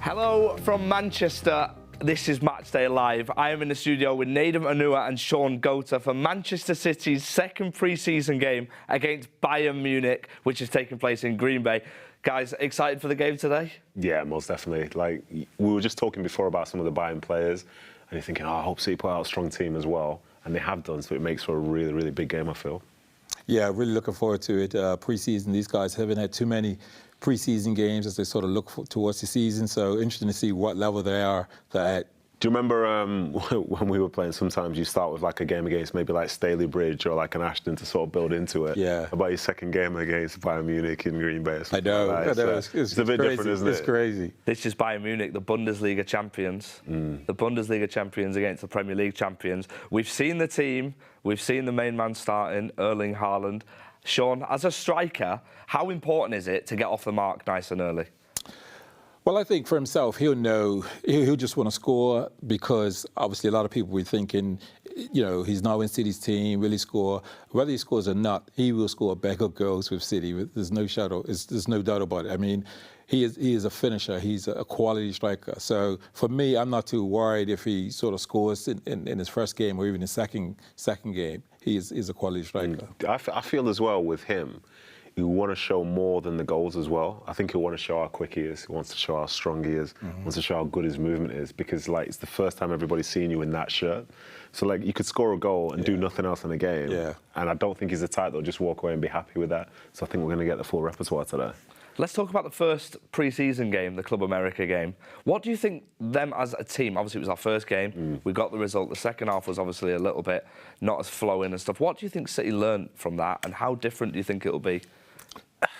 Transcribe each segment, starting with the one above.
Hello from Manchester. This is Matchday Live. I am in the studio with Nedum, Onuoha and Shaun for Manchester City's second pre-season game against Bayern Munich, which is taking place in Green Bay. Guys, excited for the game today? Yeah, most definitely. Like, we were just talking before about some of the Bayern players, and you're thinking, I hope City put out a strong team as well. And they have done, so it makes for a really, really big game, I feel. Yeah, really looking forward to it. Pre-season, these guys haven't had too many pre-season games as they sort of look towards the season, so interesting to see what level they're at. Do you remember when we were playing, sometimes you start with like a game against maybe like Staley Bridge or like an Ashton to sort of build into it? Yeah. About your second game against Bayern Munich in Green Bay. I know. Like that. It's a bit crazy. different, isn't it? It's crazy. This is Bayern Munich, the Bundesliga champions. The Bundesliga champions against the Premier League champions. We've seen the team. We've seen the main man starting, Erling Haaland. Shaun, as a striker, how important is it to get off the mark nice and early? Well, I think for himself, he'll know, he'll just want to score because obviously a lot of people were thinking, you know, he's now in City's team, will he score? Whether he scores or not, he will score a bag of goals with City. There's no there's no doubt about it. I mean, he is a finisher. He's a quality striker. So for me, I'm not too worried if he sort of scores in his first game or even his second game. He is a quality striker. I feel as well with him, he want to show more than the goals as well. I think he'll want to show how quick he is. He wants to show how strong he is. Wants to show how good his movement is because, like, it's the first time everybody's seen you in that shirt. So, like, you could score a goal and do nothing else in the game. Yeah. And I don't think he's the type that'll just walk away and be happy with that. So I think we're going to get the full repertoire today. Let's talk about the first pre-season game, the Club America game. What do you think them as a team, obviously it was our first game, we got the result. The second half was obviously a little bit not as flowing and stuff. What do you think City learned from that and how different do you think it'll be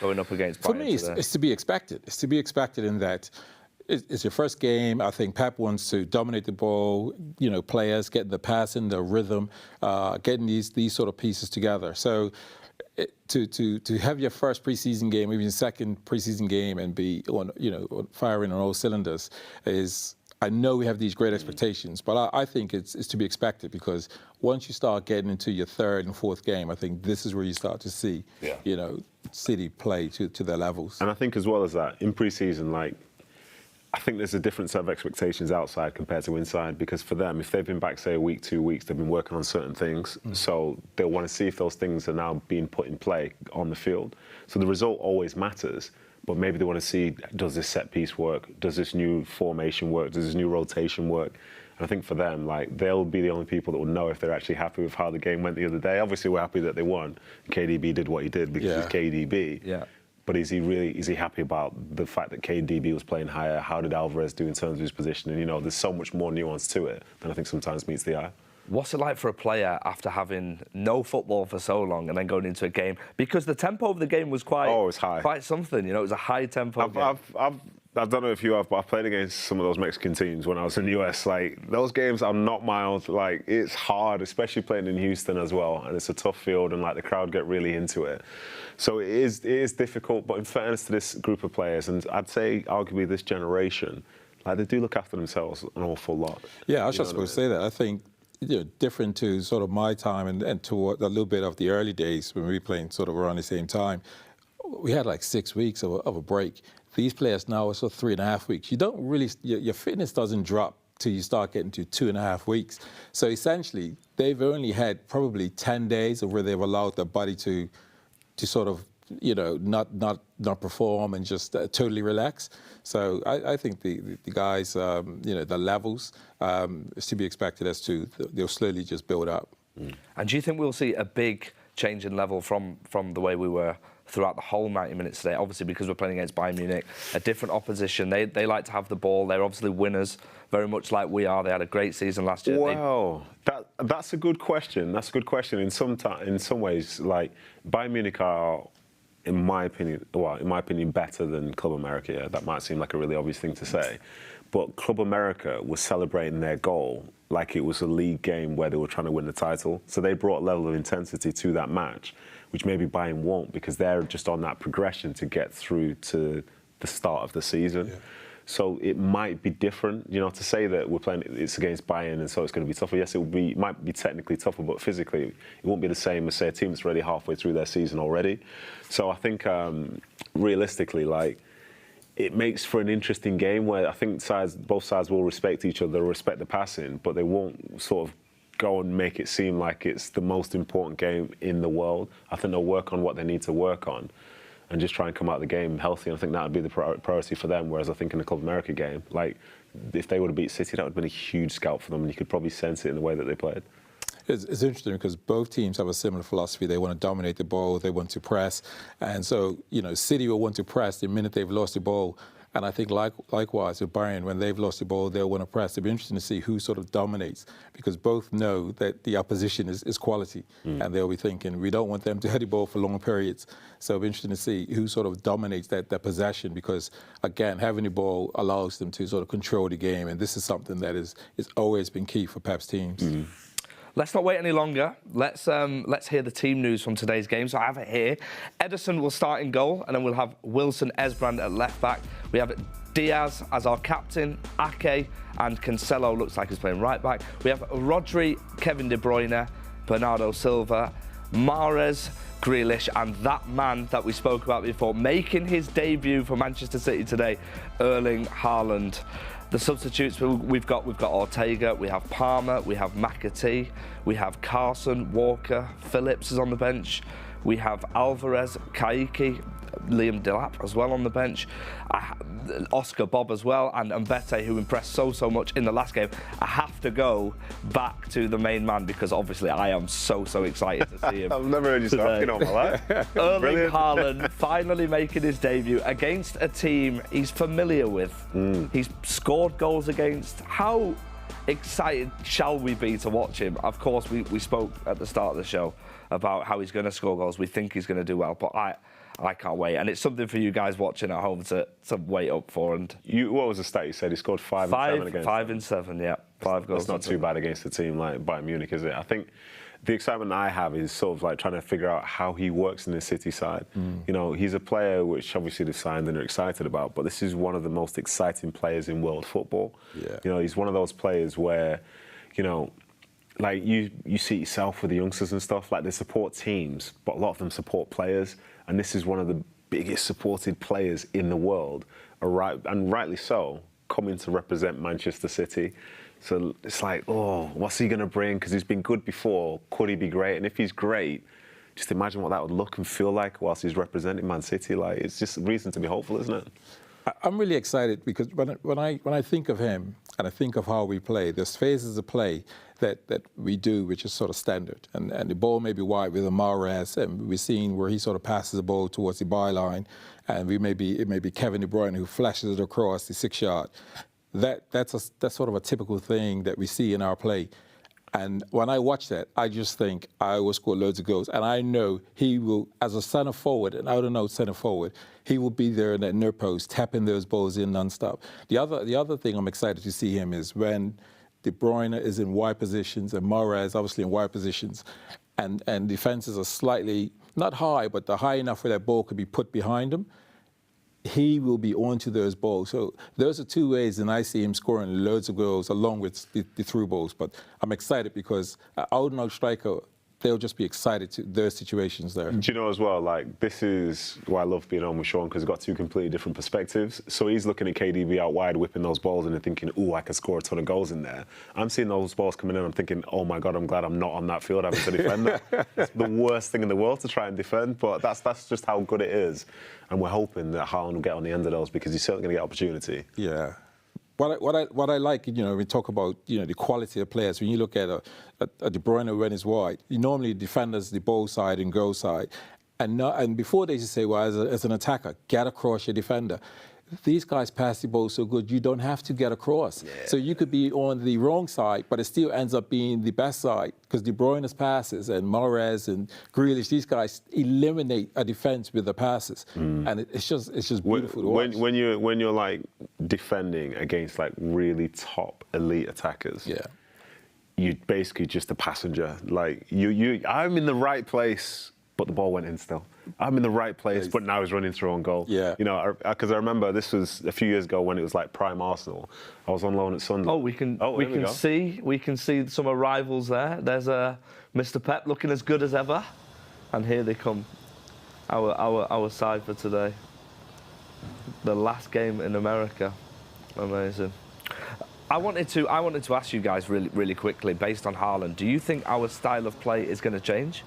going up against Bayern For me, it's to be expected. It's to be expected in that it's your first game. I think Pep wants to dominate the ball, you know, players, getting the passing, the rhythm, getting these sort of pieces together. So to have your first preseason game, even your second preseason game, and be on, you know, firing on all cylinders is. I know we have these great expectations, but I think it's to be expected because once you start getting into your third and fourth game, I think this is where you start to see, you know, City play to their levels. And I think as well as that, in pre-season, like, I think there's a different set of expectations outside compared to inside because for them, if they've been back, say, a week, 2 weeks, they've been working on certain things. So they'll want to see if those things are now being put in play on the field. So the result always matters. But maybe they want to see, does this set piece work? Does this new formation work? Does this new rotation work? And I think for them, like, they'll be the only people that will know if they're actually happy with how the game went the other day. Obviously, we're happy that they won. KDB did what he did because he's KDB. Yeah. But is he happy about the fact that KDB was playing higher? How did Alvarez do in terms of his position? And, you know, there's so much more nuance to it than I think sometimes meets the eye. What's it like for a player after having no football for so long and then going into a game? Because the tempo of the game was quite, it's high. Quite something. You know, it was a high tempo game. I don't know if you have, but I've played against some of those Mexican teams when I was in the US. Like, those games are not mild. Like, it's hard, especially playing in Houston as well. And it's a tough field, and like the crowd get really into it. So it is difficult. But in fairness to this group of players, and I'd say arguably this generation, like, they do look after themselves an awful lot. Yeah, I was just supposed to say that. I think, you know, different to sort of my time and to a little bit of the early days when we were playing sort of around the same time, we had like 6 weeks of a break. These players now are sort of 3.5 weeks. You don't really, your fitness doesn't drop till you start getting to 2.5 weeks. So essentially, they've only had probably 10 days of where they've allowed their body to sort of, you know, not perform and just totally relax. So I think the guys, you know, the levels is to be expected as to they'll slowly just build up. And do you think we'll see a big change in level from the way we were throughout the whole 90 minutes today? Obviously, because we're playing against Bayern Munich, a different opposition. They like to have the ball. They're obviously winners, very much like we are. They had a great season last year. Wow, that's a good question. That's a good question. In some ways, like, Bayern Munich are, in my opinion, better than Club America. Yeah, that might seem like a really obvious thing to say, but Club America was celebrating their goal like it was a league game where they were trying to win the title. So they brought a level of intensity to that match, which maybe Bayern won't because they're just on that progression to get through to the start of the season. Yeah. So it might be different, you know, to say that we're playing, it's against Bayern and so it's going to be tougher. Yes, it might be technically tougher, but physically it won't be the same as, say, a team that's already halfway through their season already. So I think realistically, like, it makes for an interesting game where I think both sides will respect each other, respect the passing, but they won't sort of go and make it seem like it's the most important game in the world. I think they'll work on what they need to work on and just try and come out of the game healthy. And I think that would be the priority for them, whereas I think in the Club America game, like, if they would have beat City, that would have been a huge scalp for them, and you could probably sense it in the way that they played. It's interesting because both teams have a similar philosophy. They want to dominate the ball, they want to press. And so, City will want to press the minute they've lost the ball. And I think likewise with Bayern, when they've lost the ball, they'll want to press. It'll be interesting to see who sort of dominates, because both know that the opposition is quality. And they'll be thinking, we don't want them to head the ball for long periods. So it'll be interesting to see who sort of dominates that possession, because, again, having the ball allows them to sort of control the game. And this is something that is always been key for Pep's teams. Let's not wait any longer. Let's hear the team news from today's game. So I have it here. Ederson will start in goal, and then we'll have Wilson Esbrand at left back. We have Diaz as our captain, Ake and Cancelo looks like he's playing right back. We have Rodri, Kevin De Bruyne, Bernardo Silva, Mahrez, Grealish, and that man that we spoke about before, making his debut for Manchester City today, Erling Haaland. The substitutes we've got Ortega, we have Palmer, we have McAtee, we have Carson, Walker, Phillips is on the bench, we have Alvarez, Kaiki, Liam Delap as well on the bench, Oscar Bob as well, and Mbete, who impressed so much in the last game. I have to go back to the main man because obviously I am so excited to see him. I've never heard you talking all my life. Erling Haaland finally making his debut against a team he's familiar with. He's scored goals against. How excited shall we be to watch him? Of course, we spoke at the start of the show about how he's going to score goals. We think he's going to do well, but I can't wait. And it's something for you guys watching at home to wait up for. And what was the stat you said? He scored 5 and 7 against 5 and 7, yeah. 5 goals. That's not too bad against a team like Bayern Munich, is it? I think the excitement I have is sort of like trying to figure out how he works in the City side. He's a player which obviously they've signed and are excited about, but this is one of the most exciting players in world football. Yeah. He's one of those players where, like you see yourself with the youngsters and stuff, like they support teams, but a lot of them support players. And this is one of the biggest supported players in the world, and rightly so, coming to represent Manchester City. So it's like, what's he going to bring? Because he's been good before. Could he be great? And if he's great, just imagine what that would look and feel like whilst he's representing Man City. Like, it's just a reason to be hopeful, isn't it? I'm really excited because when I think of him and I think of how we play, there's phases of play that we do which is sort of standard. And the ball may be wide with a Mahrez, and we're seeing where he sort of passes the ball towards the byline, and it may be Kevin De Bruyne who flashes it across the 6-yard. That's sort of a typical thing that we see in our play. And when I watch that, I just think I will score loads of goals. And I know he will, as a centre forward, an out-and-out centre forward, he will be there in that near post, tapping those balls in non-stop. The other thing I'm excited to see him is when De Bruyne is in wide positions and Mahrez obviously in wide positions, and defences are slightly, not high, but they're high enough where that ball could be put behind him. He will be onto those balls. So those are two ways, and I see him scoring loads of goals along with the through balls. But I'm excited because out-and-out striker, they'll just be excited to those situations there. Do you know as well, like, this is why I love being on with Shaun, because he's got two completely different perspectives. So he's looking at KDB out wide, whipping those balls, and thinking, I could score a ton of goals in there. I'm seeing those balls coming in, I'm thinking, oh my God, I'm glad I'm not on that field having to defend that. It's the worst thing in the world to try and defend, but that's just how good it is. And we're hoping that Haaland will get on the end of those, because he's certainly going to get opportunity. Yeah. What I like, we talk about, the quality of players. When you look at a De Bruyne when he's wide, normally defenders the ball side and goal side, and before they used to say, well, as an attacker, get across your defender. These guys pass the ball so good, you don't have to get across. Yeah. So you could be on the wrong side, but it still ends up being the best side, because De Bruyne's passes and Mahrez and Grealish, these guys eliminate a defence with the passes, and it's just beautiful to watch. When you're like defending against like really top elite attackers, you're basically just a passenger. Like I'm in the right place, but the ball went in still. I'm in the right place, but now he's running through on goal. Yeah. Because I remember this was a few years ago when it was like prime Arsenal. I was on loan at Sunderland. We can see some arrivals there. There's Mr. Pep looking as good as ever, and here they come, our side for today. The last game in America. Amazing. I wanted to ask you guys really quickly, based on Haaland, do you think our style of play is going to change?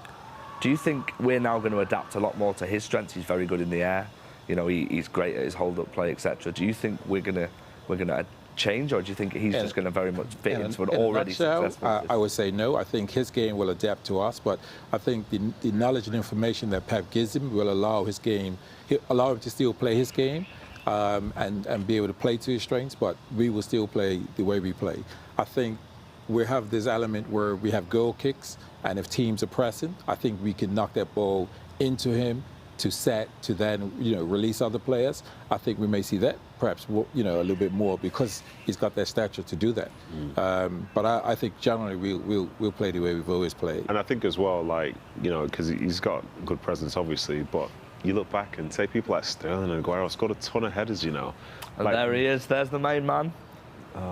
Do you think we're now going to adapt a lot more to his strengths? He's very good in the air. You know, he's great at his hold-up play, etc. Do you think we're gonna change, or do you think he's just going to very much fit into an already successful? I would say no. I think his game will adapt to us, but I think the knowledge and information that Pep gives him will allow his game, allow him to still play his game, and be able to play to his strengths. But we will still play the way we play. I think we have this element where we have goal kicks, and if teams are pressing, I think we can knock that ball into him to set, to then, you know, release other players. I think we may see that perhaps, you know, a little bit more because he's got that stature to do that. But I think generally we'll play the way we've always played. And I think as well, like, you know, because he's got good presence, obviously, but you look back and say people like Sterling and Aguero scored a ton of headers, you know. And like, there he is. There's the main man.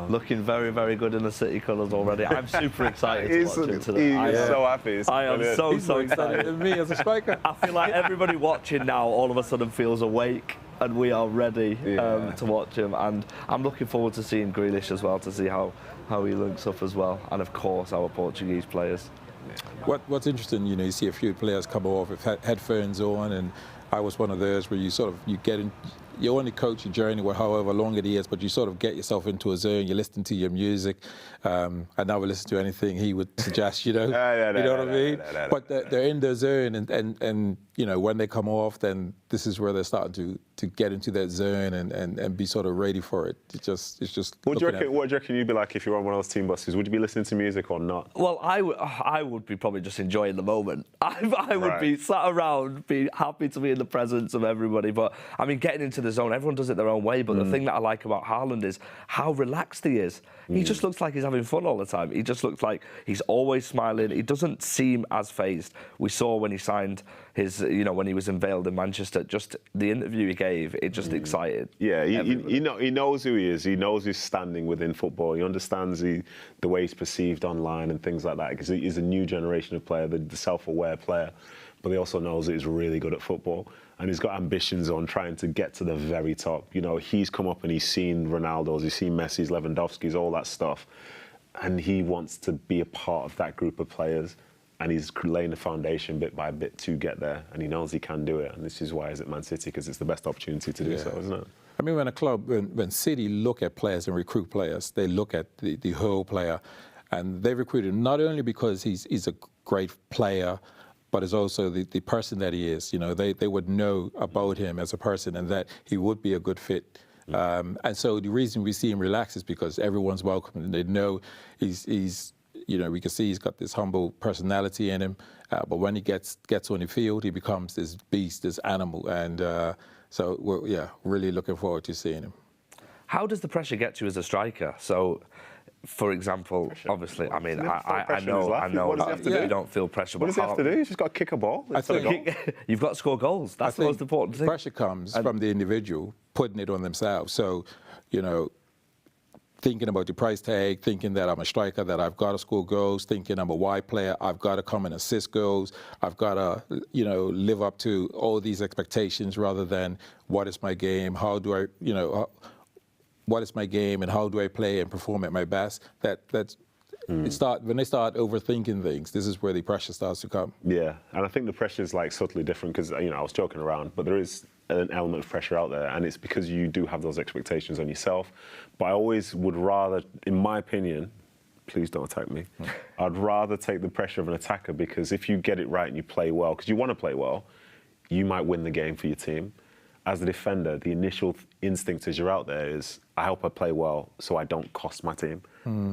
Looking very, very good in the City colours already. I'm super excited to watch him today. He's so happy. I am so excited. Than me as a striker. I feel like everybody watching now all of a sudden feels awake, and we are ready to watch him. And I'm looking forward to seeing Grealish as well, to see how he links up as well. And of course, our Portuguese players. What's interesting, you know, you see a few players come off with headphones on, and I was one of those where you get in. You only coach your journey, however long it is, but you sort of get yourself into a zone. You listen to your music. I never listen to anything he would suggest, you know. You know what I mean? But they're in their zone, and you know, when they come off, then this is where they're starting to get into that zone and be sort of ready for it. It's just. What do you reckon you'd be like if you were on one of those team buses? Would you be listening to music or not? Well, I would be probably just enjoying the moment. I would be sat around, be happy to be in the presence of everybody. But I mean, getting into the zone, everyone does it their own way. But the thing that I like about Haaland is how relaxed he is. He just looks like he's having fun all the time. He just looks like he's always smiling. He doesn't seem as phased. We saw when he signed his, you know, when he was unveiled in Manchester, just the interview he gave, it just excited. Yeah, he knows who he is. He knows his standing within football. He understands the way he's perceived online and things like that, because he's a new generation of player, the self-aware player. But he also knows that he's really good at football, and he's got ambitions on trying to get to the very top. You know, he's come up and he's seen Ronaldo's, he's seen Messi's, Lewandowski's, all that stuff, and he wants to be a part of that group of players, and he's laying the foundation bit by bit to get there, and he knows he can do it, and this is why he's at Man City, because it's the best opportunity to do so, isn't it? I mean, when City look at players and recruit players, they look at the whole player, and they recruit him not only because he's a great player, but it's also the person that he is. You know, they would know about him as a person and that he would be a good fit. And so the reason we see him relax is because everyone's welcome, and they know he's you know, we can see he's got this humble personality in him, but when he gets on the field, he becomes this beast, this animal, and so we're really looking forward to seeing him. How does the pressure get to you as a striker? So, for example, obviously, I mean, I know you don't feel pressure. What does he have to do? He's just got to kick a ball. I think you've got to score goals. That's the most important thing. Pressure comes from the individual putting it on themselves. So, you know, thinking about the price tag, thinking that I'm a striker, that I've got to score goals, thinking I'm a wide player, I've got to come and assist goals, I've got to, you know, live up to all these expectations rather than what is my game, how do I, you know, what is my game and how do I play and perform at my best. When they start overthinking things, this is where the pressure starts to come. Yeah, and I think the pressure is like subtly different because, you know, I was joking around, but there is an element of pressure out there, and it's because you do have those expectations on yourself. But I always would rather, in my opinion, please don't attack me, I'd rather take the pressure of an attacker, because if you get it right and you play well, because you want to play well, you might win the game for your team. As a defender, the initial instinct as you're out there is, I hope I play well so I don't cost my team,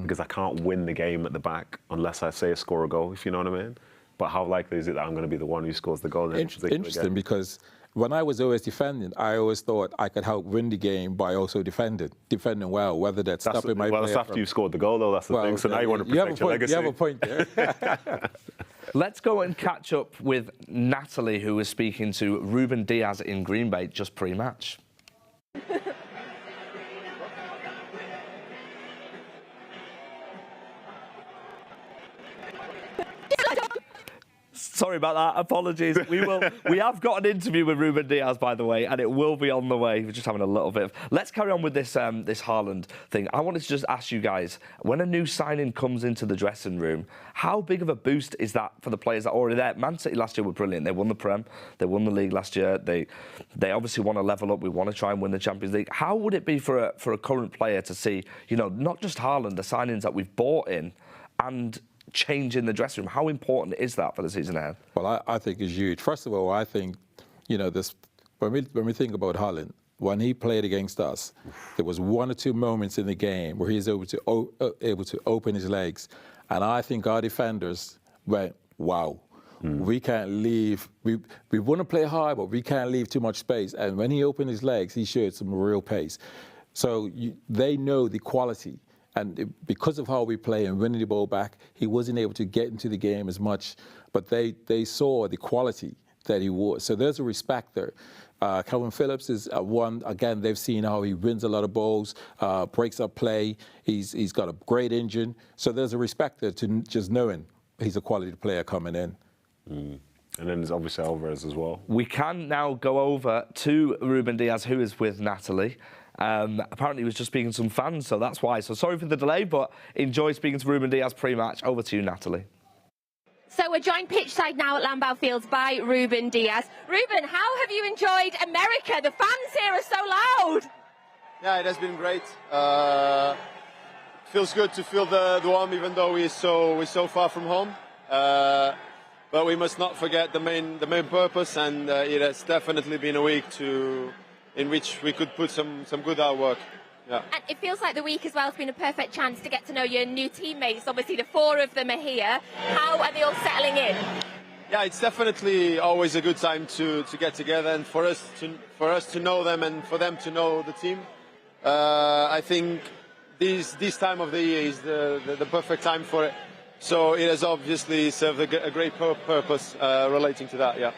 because I can't win the game at the back unless I say score a goal, if you know what I mean. But how likely is it that I'm going to be the one who scores the goal? Interesting, because when I was always defending, I always thought I could help win the game by also defending well, whether that's stopping my player. Well, that's after you've scored the goal, though, that's the thing. So now you want to protect your legacy. You have a point there. Let's go and catch up with Natalie, who was speaking to Ruben Diaz in Green Bay just pre-match. Sorry about that. Apologies. We have got an interview with Ruben Dias, by the way, and it will be on the way. We're just having a little bit of... Let's carry on with this this Haaland thing. I wanted to just ask you guys, when a new signing comes into the dressing room, how big of a boost is that for the players that are already there? Man City last year were brilliant. They won the Prem. They won the league last year. They obviously want to level up. We want to try and win the Champions League. How would it be for a current player to see, not just Haaland, the signings that we've bought in, and change in the dressing room? How important is that for the season ahead? Well, I think it's huge. First of all, I think, this when we think about Haaland, when he played against us, there was 1 or 2 moments in the game where he was able to open his legs, and I think our defenders went, wow. We can't leave. We want to play hard, but we can't leave too much space. And when he opened his legs, he showed some real pace. So they know the quality. And because of how we play and winning the ball back, he wasn't able to get into the game as much. But they saw the quality that he was. So there's a respect there. Calvin Phillips is one. Again, they've seen how he wins a lot of balls, breaks up play. He's got a great engine. So there's a respect there to just knowing he's a quality player coming in. And then there's obviously Alvarez as well. We can now go over to Ruben Dias, who is with Natalie. Apparently he was just speaking to some fans, so that's why. So sorry for the delay, but enjoy speaking to Ruben Dias pre-match. Over to you, Natalie. So we're joined pitchside now at Lambeau Fields by Ruben Dias. Ruben, how have you enjoyed America? The fans here are so loud. Yeah, it has been great. Feels good to feel the warmth, even though we're so far from home. But we must not forget the main purpose, and it has definitely been a week in which we could put some good hard work. Yeah. And it feels like the week as well has been a perfect chance to get to know your new teammates. Obviously, the 4 of them are here. How are they all settling in? Yeah, it's definitely always a good time to get together, and for us to know them and for them to know the team. I think this time of the year is the perfect time for it. So it has obviously served a great purpose relating to that, yeah.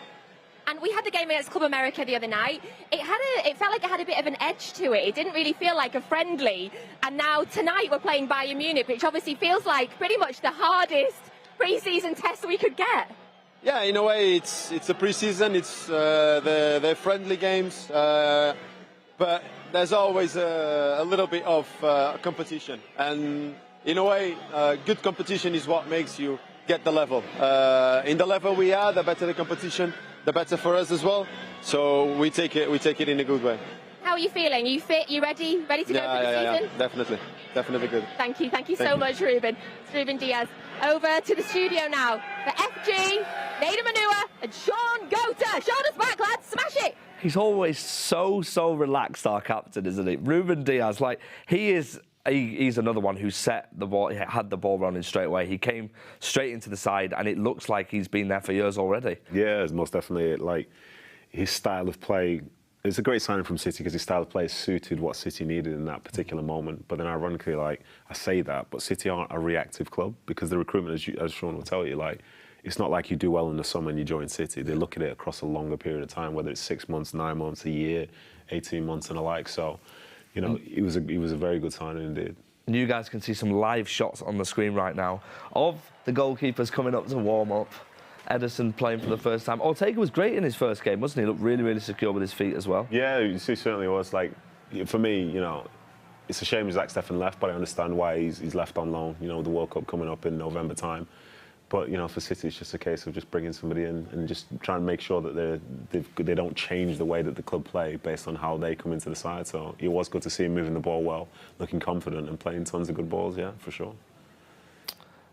And we had the game against Club America the other night. It felt like it had a bit of an edge to it. It didn't really feel like a friendly. And now tonight we're playing Bayern Munich, which obviously feels like pretty much the hardest pre-season test we could get. Yeah, in a way it's a pre-season. It's they're friendly games, but there's always a little bit of competition. And in a way, good competition is what makes you get the level. In the level we are, the better the competition, the better for us as well. So we take it in a good way. How are you feeling? You fit? You ready? Ready to go for the season? Definitely good. Thank you so much, Ruben. It's Ruben Dias. Over to the studio now for FG, Nedum and Shaun. Shaun is back, lads. Smash it. He's always so relaxed, our captain, isn't he? Ruben Dias, he's another one who set the ball, had the ball running straight away. He came straight into the side, and it looks like he's been there for years already. Yeah, it's most definitely it. Like, his style of play, it's a great signing from City because his style of play suited what City needed in that particular moment. But then ironically, I say that, but City aren't a reactive club because the recruitment, as Shaun will tell you, it's not like you do well in the summer and you join City. They look at it across a longer period of time, whether it's 6 months, 9 months, a year, 18 months and the like. So, he was a very good signing indeed. And you guys can see some live shots on the screen right now of the goalkeepers coming up to warm up. Ederson playing for the first time. Ortega was great in his first game, wasn't he? Looked really secure with his feet as well. Yeah, he certainly was. For me, it's a shame Zach Steffen left, but I understand why he's left on loan. The World Cup coming up in November time. But, for City, it's just a case of just bringing somebody in and just trying to make sure that they don't change the way that the club play based on how they come into the side. So it was good to see him moving the ball well, looking confident and playing tons of good balls, yeah, for sure.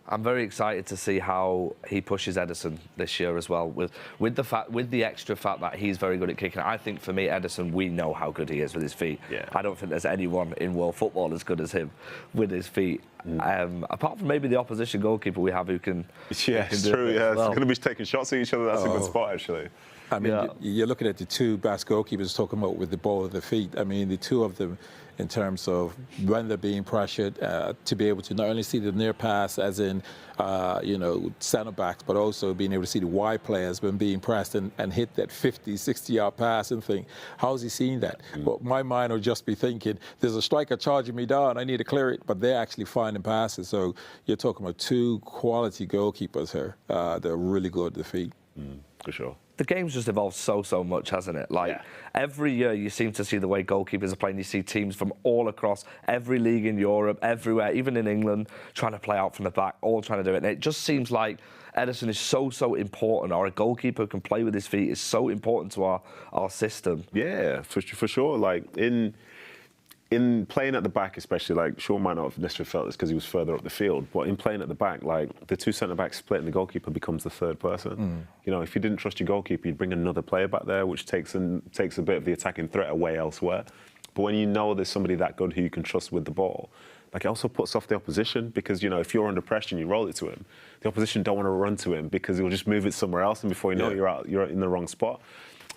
I'm very excited to see how he pushes Ederson this year as well, with the extra fact that he's very good at kicking. I think for me, Ederson, we know how good he is with his feet. Yeah. I don't think there's anyone in world football as good as him with his feet. Apart from maybe the opposition goalkeeper we have who can. Yeah, it's true. Yeah, it's going to be taking shots at each other. That's a good spot actually. I mean, you're looking at the 2 best goalkeepers talking about with the ball at their feet. I mean, the 2 of them, in terms of when they're being pressured, to be able to not only see the near pass, as in, centre backs, but also being able to see the wide players when being pressed and hit that 50, 60-yard pass and think, how is he seeing that? Well, my mind will just be thinking, there's a striker charging me down, I need to clear it, but they're actually finding passes. So you're talking about two quality goalkeepers here. They're really good at the feet. For sure. The game's just evolved so much, hasn't it? Every year you seem to see the way goalkeepers are playing. You see teams from all across every league in Europe, everywhere, even in England, trying to play out from the back, all trying to do it. And it just seems like Ederson is so important, or a goalkeeper who can play with his feet is so important to our system. Yeah, for sure. Like, in playing at the back, especially, like, Shaun might not have necessarily felt this because he was further up the field, but in playing at the back, like, the two centre-backs split and the goalkeeper becomes the third person. You know, if you didn't trust your goalkeeper, you'd bring another player back there, which takes a bit of the attacking threat away elsewhere. But when you know there's somebody that good who you can trust with the ball, like, it also puts off the opposition because, you know, if you're under pressure and you roll it to him, the opposition don't want to run to him because he'll just move it somewhere else, and before you know it, you're in the wrong spot.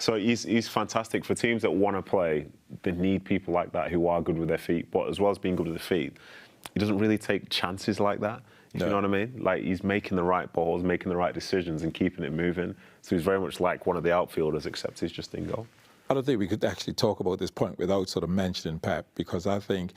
So he's fantastic for teams that want to play. They need people like that who are good with their feet, but as well as being good with their feet, he doesn't really take chances like that. If you know what I mean? Like, he's making the right balls, making the right decisions, and keeping it moving. So he's very much like one of the outfielders, except he's just in goal. I don't think we could actually talk about this point without sort of mentioning Pep, because I think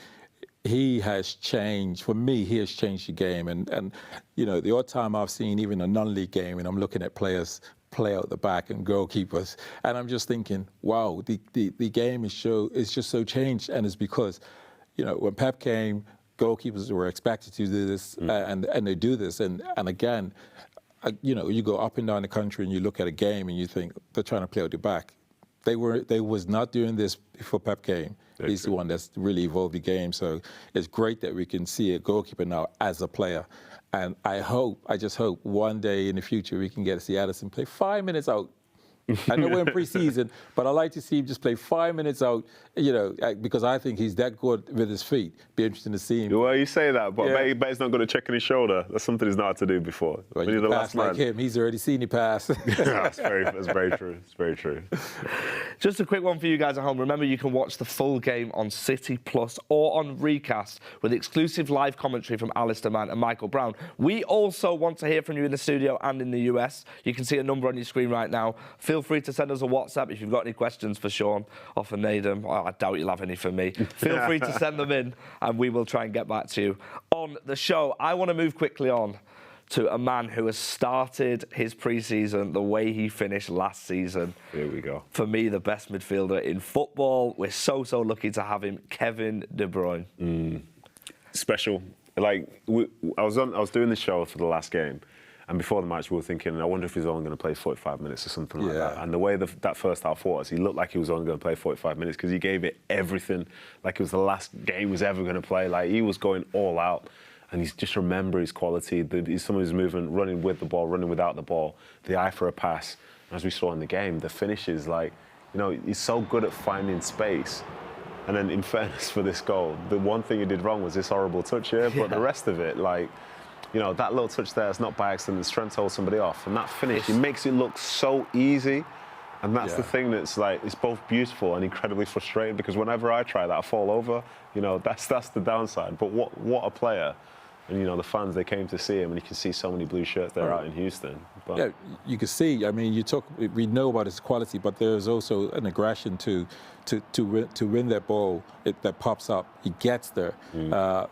he has changed. For me, he has changed the game. And you know, the odd time I've seen even a non-league game, and I'm looking at players play out the back and goalkeepers, and I'm just thinking, wow, the game is just so changed. And it's because, you know, when Pep came, goalkeepers were expected to do this, and they do this. And again, you know, you go up and down the country and you look at a game and you think they're trying to play out the back. They was not doing this before Pep came. He's the one that's really evolved the game. So it's great that we can see a goalkeeper now as a player. And I just hope one day in the future we can get to see Ederson play 5 minutes out. I know we're in pre-season, but I like to see him just play 5 minutes out, you know, because I think he's that good with his feet. Be interesting to see him. Well, you say that, but I bet he's not going to check on his shoulder. That's something he's not had to do before. Well, you pass like him, he's already seen the pass. That's very true. It's very true. Just a quick one for you guys at home. Remember, you can watch the full game on City Plus or on Recast with exclusive live commentary from Alistair Mann and Michael Brown. We also want to hear from you in the studio and in the US. You can see a number on your screen right now. Feel free to send us a WhatsApp if you've got any questions for Shaun or for Nedum. Oh, I doubt you'll have any for me. Feel free to send them in, and we will try and get back to you on the show. I want to move quickly on to a man who has started his pre-season the way he finished last season. Here we go. For me, the best midfielder in football. We're so lucky to have him, Kevin De Bruyne. Special. Like, I was doing the show for the last game. And before the match, we were thinking, I wonder if he's only going to play 45 minutes or something like that. And the way that first half was, he looked like he was only going to play 45 minutes because he gave it everything, like it was the last game he was ever going to play. Like, he was going all out. And he's just remember his quality. He's someone who's moving, running with the ball, running without the ball, the eye for a pass. And as we saw in the game, the finishes, like, you know, he's so good at finding space. And then, in fairness for this goal, the one thing he did wrong was this horrible touch here, but the rest of it, like, you know, that little touch there is not by accident. It's trying to hold somebody off. And that finish, it makes it look so easy. And that's the thing that's like, it's both beautiful and incredibly frustrating because whenever I try that, I fall over. You know, that's the downside. But what a player. And, you know, the fans, they came to see him, and you can see so many blue shirts there out in Houston. But yeah, you can see, I mean, we know about his quality, but there's also an aggression to win that ball that pops up. He gets there.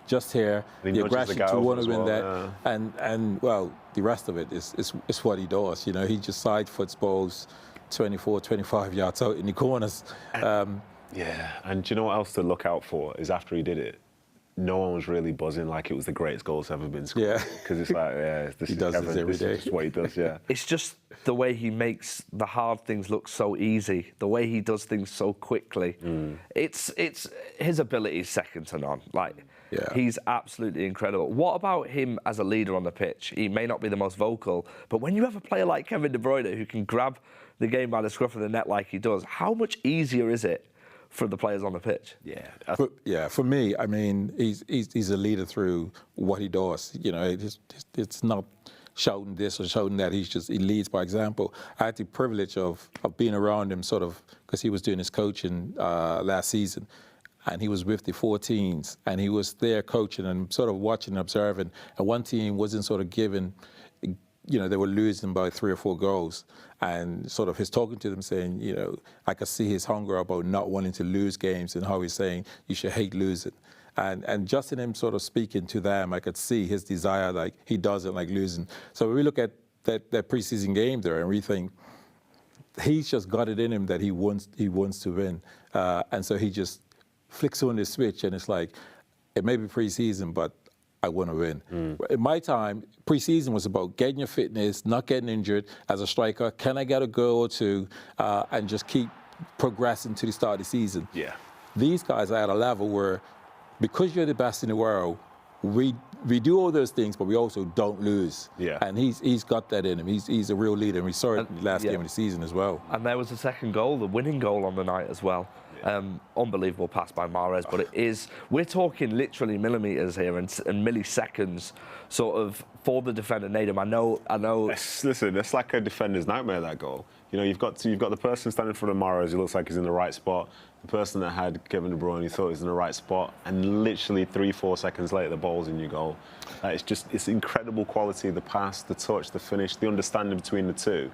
Just here, the aggression to want to win that. And well, the rest of it is what he does. You know, he just side foots balls 24, 25 yards out in the corners. Yeah, and do you know what else to look out for is after he did it, no one was really buzzing like it was the greatest goal that's ever been scored. Yeah. Because it's like, this is what he does, It's just the way he makes the hard things look so easy, the way he does things so quickly. It's his ability is second to none. Like, he's absolutely incredible. What about him as a leader on the pitch? He may not be the most vocal, but when you have a player like Kevin De Bruyne who can grab the game by the scruff of the neck like he does, how much easier is it for the players on the pitch? For me, I mean, he's a leader through what he does. You know, it's not shouting this or shouting that. He leads by example. I had the privilege of being around him, sort of, because he was doing his coaching last season, and he was with the 14s, and he was there coaching and sort of watching and observing. And one team wasn't sort of given, they were losing by 3 or 4 goals. And sort of his talking to them saying, I could see his hunger about not wanting to lose games and how he's saying you should hate losing. And just in him sort of speaking to them, I could see his desire, like he doesn't like losing. So when we look at that preseason game there and we think, he's just got it in him that he wants to win. And so he just flicks on the switch and it's like, it may be preseason, but I want to win. In my time, preseason was about getting your fitness, not getting injured as a striker. Can I get a goal or two and just keep progressing to the start of the season? Yeah. These guys are at a level where, because you're the best in the world, we do all those things, but we also don't lose. Yeah. And he's got that in him. He's a real leader, and we saw it in the last game of the season as well. And there was a second goal, the winning goal on the night as well. Unbelievable pass by Mahrez, but we're talking literally millimetres here and milliseconds sort of for the defender, Nedum. I know. Listen, it's like a defender's nightmare, that goal. You've got the person standing in front of Mahrez who looks like he's in the right spot. The person that had Kevin De Bruyne, he thought he was in the right spot, and literally 3-4 seconds later, the ball's in your goal. It's incredible quality, the pass, the touch, the finish, the understanding between the two.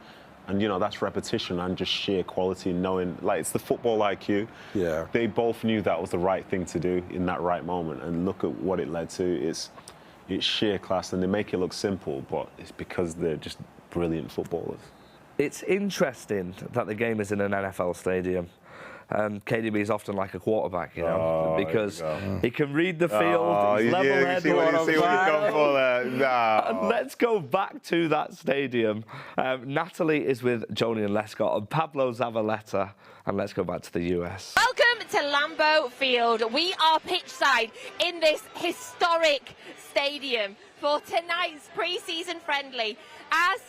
And, that's repetition and just sheer quality, knowing, it's the football IQ. Yeah. They both knew that was the right thing to do in that right moment, and look at what it led to. It's sheer class, and they make it look simple, but it's because they're just brilliant footballers. It's interesting that the game is in an NFL stadium. KDB is often like a quarterback, because he can read the field, he's level-headed. See what you've gone for there. No. Let's go back to that stadium. Natalie is with Joleon, Lescott and Pablo, Zabaleta, and let's go back to the US. Welcome to Lambeau Field. We are pitchside in this historic stadium for tonight's pre-season friendly as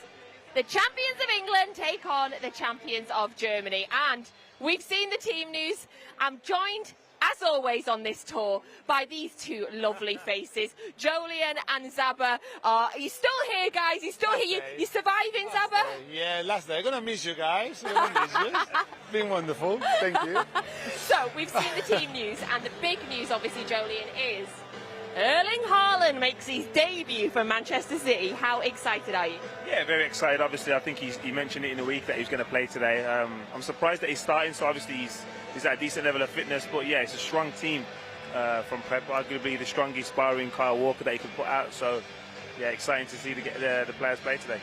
the champions of England take on the champions of Germany. And we've seen the team news. I'm joined, as always on this tour, by these two lovely faces, Joleon and Zaba. Are you still here, guys? You still here? You surviving, Zaba? Yeah, last day. I'm gonna miss you guys. I'm gonna miss you. It's been wonderful. Thank you. So we've seen the team news, and the big news, obviously, Joleon, is Erling Haaland makes his debut for Manchester City. How excited are you? Yeah, very excited. Obviously, I think he mentioned it in the week that he was going to play today. I'm surprised that he's starting, so obviously he's at a decent level of fitness. But yeah, it's a strong team from Pep, arguably the strongest sparring Kyle Walker that he could put out. So yeah, exciting to see the players play today.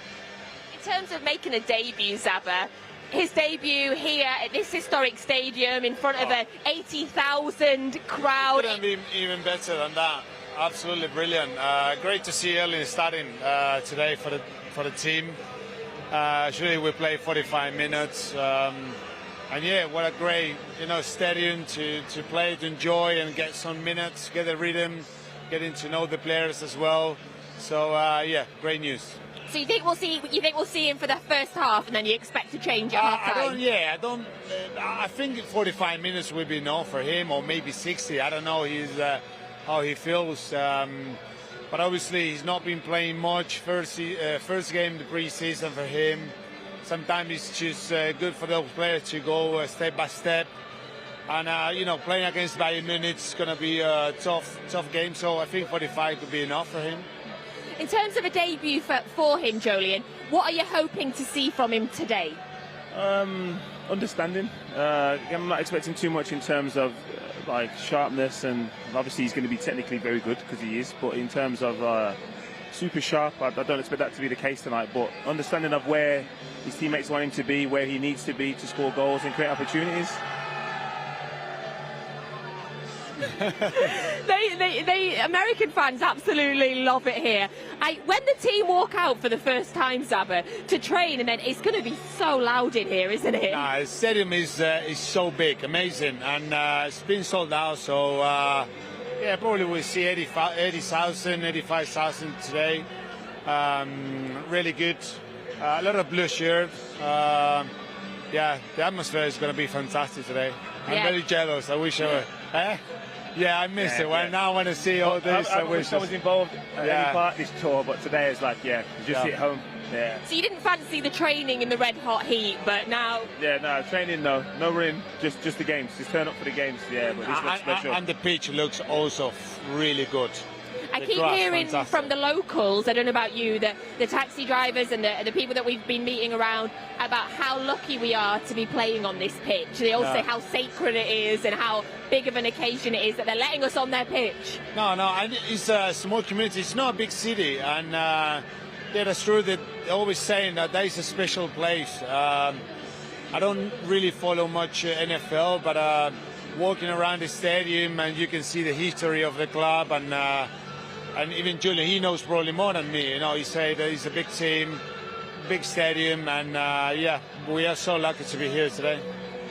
In terms of making a debut, Zaba, his debut here at this historic stadium in front of an 80,000 crowd. Couldn't be even better than that. Absolutely brilliant. Great to see Erling starting today for the team. Usually we play 45 minutes. And yeah, what a great stadium to play, to enjoy and get some minutes, get the rhythm, getting to know the players as well. So yeah, great news. So you think we'll see him for the first half, and then you expect to change at half-time? I think 45 minutes will be enough for him, or maybe 60. I don't know how he feels. But obviously he's not been playing much. First game the pre-season for him. Sometimes it's just good for those players to go step by step. And playing against Bayern Munich is going to be a tough game. So I think 45 could be enough for him. In terms of a debut for him, Joleon, what are you hoping to see from him today? Understanding. I'm not expecting too much in terms of sharpness, and obviously he's going to be technically very good because he is. But in terms of super sharp, I don't expect that to be the case tonight. But understanding of where his teammates want him to be, where he needs to be to score goals and create opportunities. The American fans absolutely love it here. When the team walk out for the first time, Zaba, to train, and then it's going to be so loud in here, isn't it? Nah, the stadium is so big, amazing, and it's been sold out. So yeah, probably we'll see 80,000, 85,000 today. Really good. A lot of blue shirt. Yeah, the atmosphere is going to be fantastic today. I'm very jealous. I wish I were. Yeah, I miss it. Now I want to see all this. I wish I was involved in any part of this tour, but today it's just hit home. Yeah. So you didn't fancy the training in the red hot heat, but now... Yeah, no, training, no rain, just the games. Just turn up for the games, yeah, but this looks special. And the pitch looks also really good. I keep hearing from the locals, I don't know about you, the taxi drivers and the people that we've been meeting around about how lucky we are to be playing on this pitch. They all say how sacred it is and how big of an occasion it is that they're letting us on their pitch. No, and it's a small community. It's not a big city, and yeah, that's true. That they're always saying that is a special place. I don't really follow much NFL, but walking around the stadium and you can see the history of the club and even Joleon, he knows probably more than me. You know, he said that it's a big team, big stadium, and yeah, we are so lucky to be here today.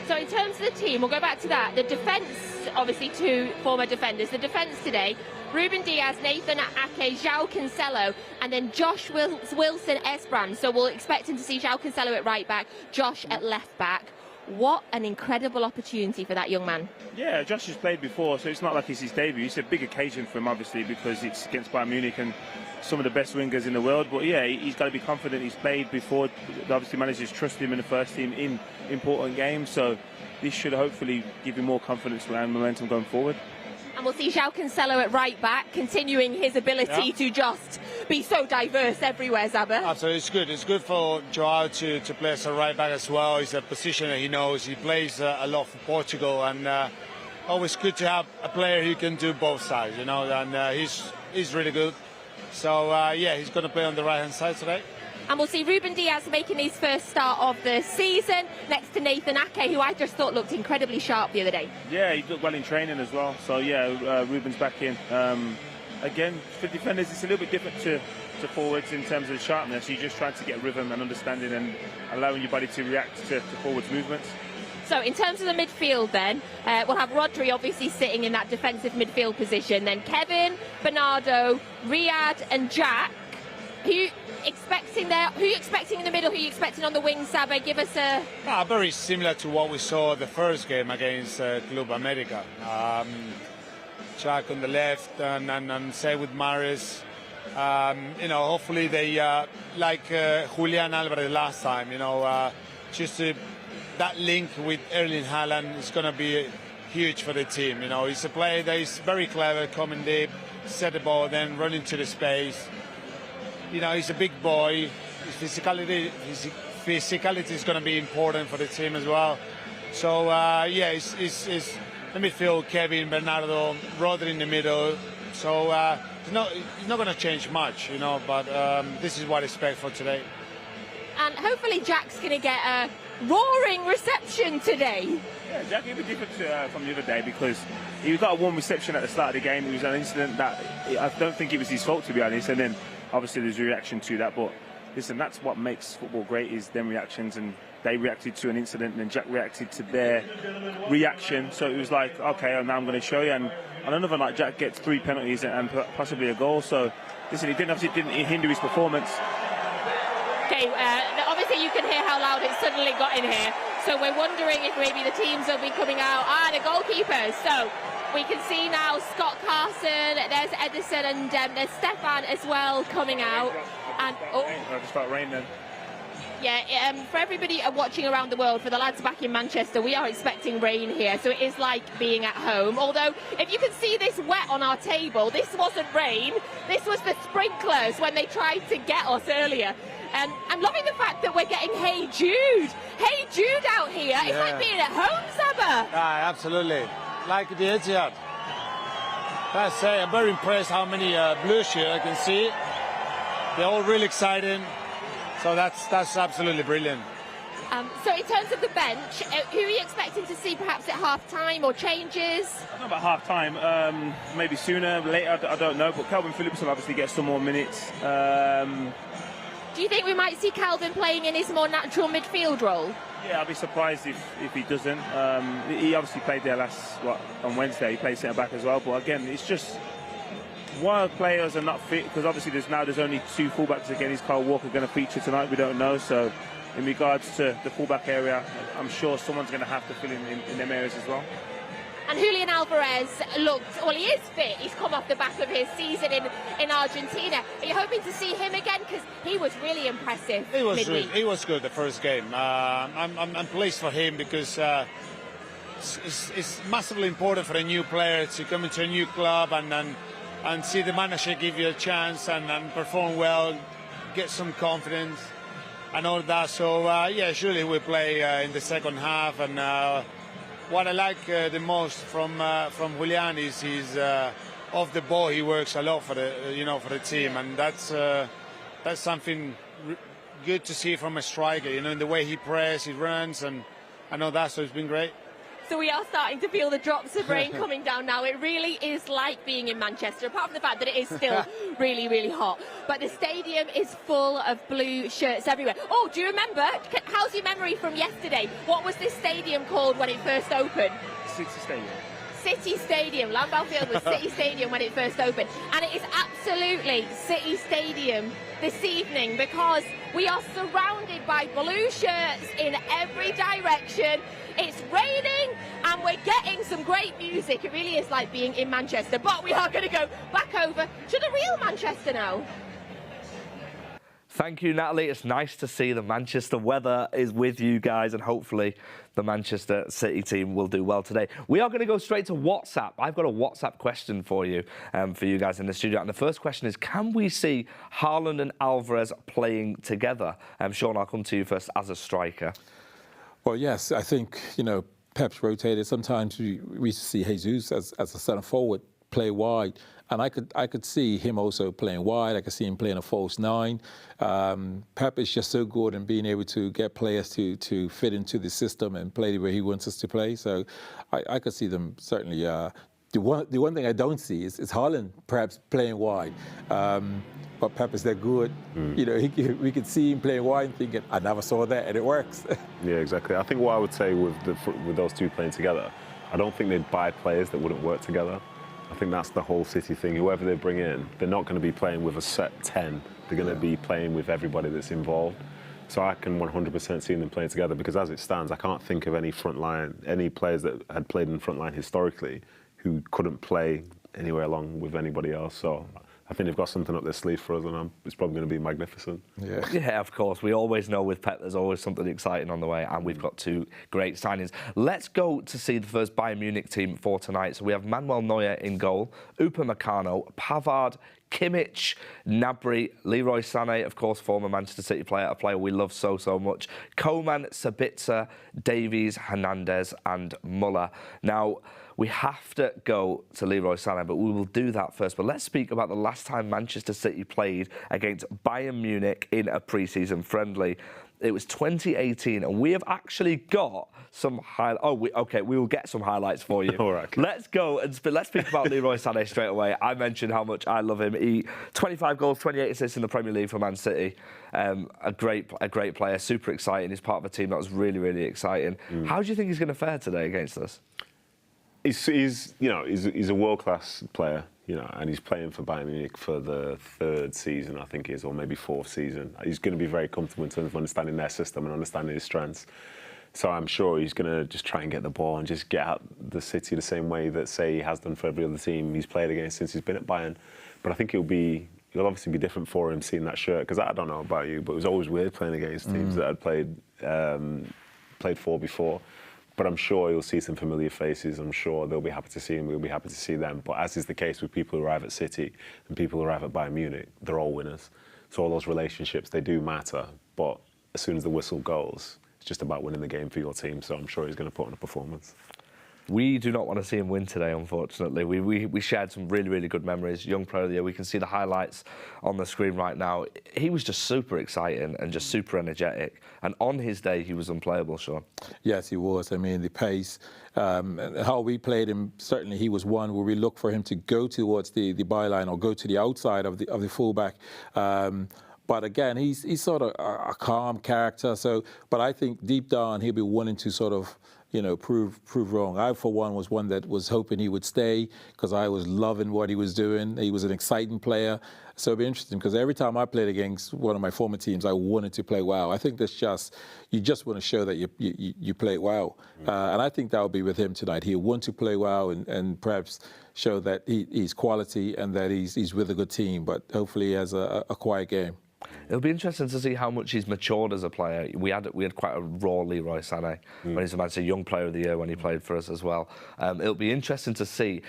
So in terms of the team, we'll go back to that. The defence, obviously two former defenders. The defence today, Ruben Diaz, Nathan Ake, João Cancelo, and then Josh Wilson Esbrand. So we're expecting to see João Cancelo at right back, Josh at left back. What an incredible opportunity for that young man. Yeah, Josh has played before, so it's not like it's his debut. It's a big occasion for him, obviously, because it's against Bayern Munich and some of the best wingers in the world. But yeah, he's got to be confident. He's played before. Obviously, managers trust him in the first team in important games. So this should hopefully give him more confidence and momentum going forward. And we'll see João Cancelo at right back, continuing his ability to just be so diverse everywhere, Zaba. Absolutely, it's good. It's good for João to play as a right back as well. It's a position that he knows. He plays a lot for Portugal, and always good to have a player who can do both sides, you know, and he's really good. So, yeah, he's going to play on the right-hand side today. And we'll see Ruben Diaz making his first start of the season next to Nathan Ake, who I just thought looked incredibly sharp the other day. Yeah, he looked well in training as well. So, yeah, Ruben's back in. Again, for defenders, it's a little bit different to forwards in terms of sharpness. You're just trying to get rhythm and understanding and allowing your body to react to forwards' movements. So in terms of the midfield then, we'll have Rodri obviously sitting in that defensive midfield position. Then Kevin, Bernardo, Riyad and Jack. Who are you expecting there? Who are you expecting in the middle? Who are you expecting on the wing, Sabe? Give us a... very similar to what we saw the first game against Club America. Jack on the left and say with Mahrez. You know, hopefully they, like Julian Alvarez last time, you know, just that link with Erling Haaland is going to be huge for the team. You know, he's a player that is very clever, coming deep, set the ball, then run into the space. You know, he's a big boy. His physicality is going to be important for the team as well. So, yeah, it's the midfield, Kevin, Bernardo, Rodri in the middle. So, it's not going to change much, you know, but this is what I expect for today. And hopefully Jack's going to get a roaring reception today. Yeah, Jack will be different from the other day because he got a warm reception at the start of the game. It was an incident that I don't think it was his fault, to be honest, and then obviously there's a reaction to that. But listen, that's what makes football great, is them reactions, and they reacted to an incident and then Jack reacted to their reaction. So it was like, okay, now I'm going to show you. And on another night, Jack gets 3 penalties and possibly a goal. So listen, it didn't hinder his performance. Okay, obviously you can hear how loud it suddenly got in here. So we're wondering if maybe the teams will be coming out. The goalkeepers. So we can see now Scott Carson, there's Edison, and there's Stefan as well coming out. And just start rain then. Yeah, for everybody watching around the world, for the lads back in Manchester, we are expecting rain here, so it is like being at home. Although, if you can see this wet on our table, this wasn't rain, this was the sprinklers when they tried to get us earlier. I'm loving the fact that we're getting Hey Jude. Hey Jude out here. It's like being at home, Saba. Absolutely. Like the Etihad. I say, I'm very impressed how many blues here I can see. They're all really exciting. So that's absolutely brilliant. So in terms of the bench, who are you expecting to see perhaps at half-time or changes? I don't know about half-time, maybe sooner, later, I don't know. But Calvin Phillips will obviously get some more minutes. Do you think we might see Calvin playing in his more natural midfield role? Yeah, I'd be surprised if he doesn't. He obviously played there on Wednesday. He played centre-back as well. But again, it's just while players are not fit, because obviously there's only 2 fullbacks again. Is Kyle Walker going to feature tonight? We don't know. So in regards to the fullback area, I'm sure someone's going to have to fill in them areas as well. And Juleon Alvarez he is fit. He's come off the back of his season in Argentina. Are you hoping to see him again? Because he was really impressive. He was midweek. He was good the first game. I'm pleased for him because it's massively important for a new player to come into a new club and see the manager give you a chance and perform well, get some confidence and all that. So surely we play in the second half. And what I like the most from Julian is he's off the ball. He works a lot for the team, and that's something good to see from a striker. In the way he presses, he runs, and I know that. So it's been great. So we are starting to feel the drops of rain coming down now. It really is like being in Manchester, apart from the fact that it is still really, really hot. But the stadium is full of blue shirts everywhere. Oh, do you remember? How's your memory from yesterday? What was this stadium called when it first opened? City Stadium. City Stadium. Lambeau Field was City Stadium when it first opened. And it is absolutely City Stadium this evening because we are surrounded by blue shirts in every direction. It's raining and we're getting some great music. It really is like being in Manchester. But we are going to go back over to the real Manchester now. Thank you, Natalie. It's nice to see the Manchester weather is with you guys, and hopefully the Manchester City team will do well today. We are going to go straight to WhatsApp. I've got a WhatsApp question for you guys in the studio. And the first question is, can we see Haaland and Alvarez playing together? Shaun, I'll come to you first as a striker. Well, yes, I think, Pep's rotated. Sometimes we see Jesus as a centre forward play wide. And I could see him also playing wide. I could see him playing a false nine. Pep is just so good in being able to get players to fit into the system and play the way he wants us to play. So I could see them certainly. The one thing I don't see is Haaland perhaps playing wide. But Pep is that good. We could see him playing wide and thinking, I never saw that, and it works. Yeah, exactly. I think what I would say with those two playing together, I don't think they'd buy players that wouldn't work together. I think that's the whole City thing. Whoever they bring in, they're not going to be playing with a set 10. They're going to be playing with everybody that's involved. So I can 100% see them playing together because as it stands, I can't think of any players that had played in front line historically who couldn't play anywhere along with anybody else. So I think they've got something up their sleeve for us, and it's probably going to be magnificent. Yeah, of course. We always know with Pep there's always something exciting on the way, and we've got two great signings. Let's go to see the first Bayern Munich team for tonight. So we have Manuel Neuer in goal, Upamecano, Pavard, Kimmich, Gnabry, Leroy Sarnie, of course, former Manchester City player, a player we love so much, Coman, Sabitzer, Davies, Hernandez and Muller. Now, we have to go to Leroy Sarnie, but we will do that first. But let's speak about the last time Manchester City played against Bayern Munich in a pre-season friendly. It was 2018, and we have actually got some we will get some highlights for you. All right. Let's go and let's speak about Leroy Sarnie straight away. I mentioned how much I love him. He 25 goals, 28 assists in the Premier League for Man City. A great player, super exciting. He's part of a team that was really exciting. How do you think he's going to fare today against us? He's a world-class player, and he's playing for Bayern Munich for the third season, I think it is, or maybe fourth season. He's going to be very comfortable in terms of understanding their system and understanding his strengths. So I'm sure he's going to just try and get the ball and just get out the City the same way that, say, he has done for every other team he's played against since he's been at Bayern. But I think it'll obviously be different for him seeing that shirt, because I don't know about you, but it was always weird playing against teams that I'd played for before. But I'm sure you'll see some familiar faces. I'm sure they'll be happy to see him. We'll be happy to see them. But as is the case with people who arrive at City and people who arrive at Bayern Munich, they're all winners. So all those relationships, they do matter. But as soon as the whistle goes, it's just about winning the game for your team. So I'm sure he's going to put on a performance. We do not want to see him win today, unfortunately. We shared some really good memories. Young Player of the Year. We can see the highlights on the screen right now. He was just super exciting and just super energetic. And on his day, he was unplayable, Shaun. Yes, he was. I mean, the pace, how we played him, certainly he was one where we looked for him to go towards the byline or go to the outside of the fullback. But again, he's sort of a calm character. But I think deep down, he'll be wanting to sort of, prove wrong. I, for one, was one that was hoping he would stay because I was loving what he was doing. He was an exciting player. So it'd be interesting because every time I played against one of my former teams, I wanted to play well. I think you just want to show that you play well. And I think that will be with him tonight. He'll want to play well and perhaps show that he's quality and that he's with a good team, but hopefully he has a quiet game. It'll be interesting to see how much he's matured as a player. We had quite a raw Leroy Sarnie when he's a Manchester Young Player of the Year when he played for us as well. It'll be interesting to see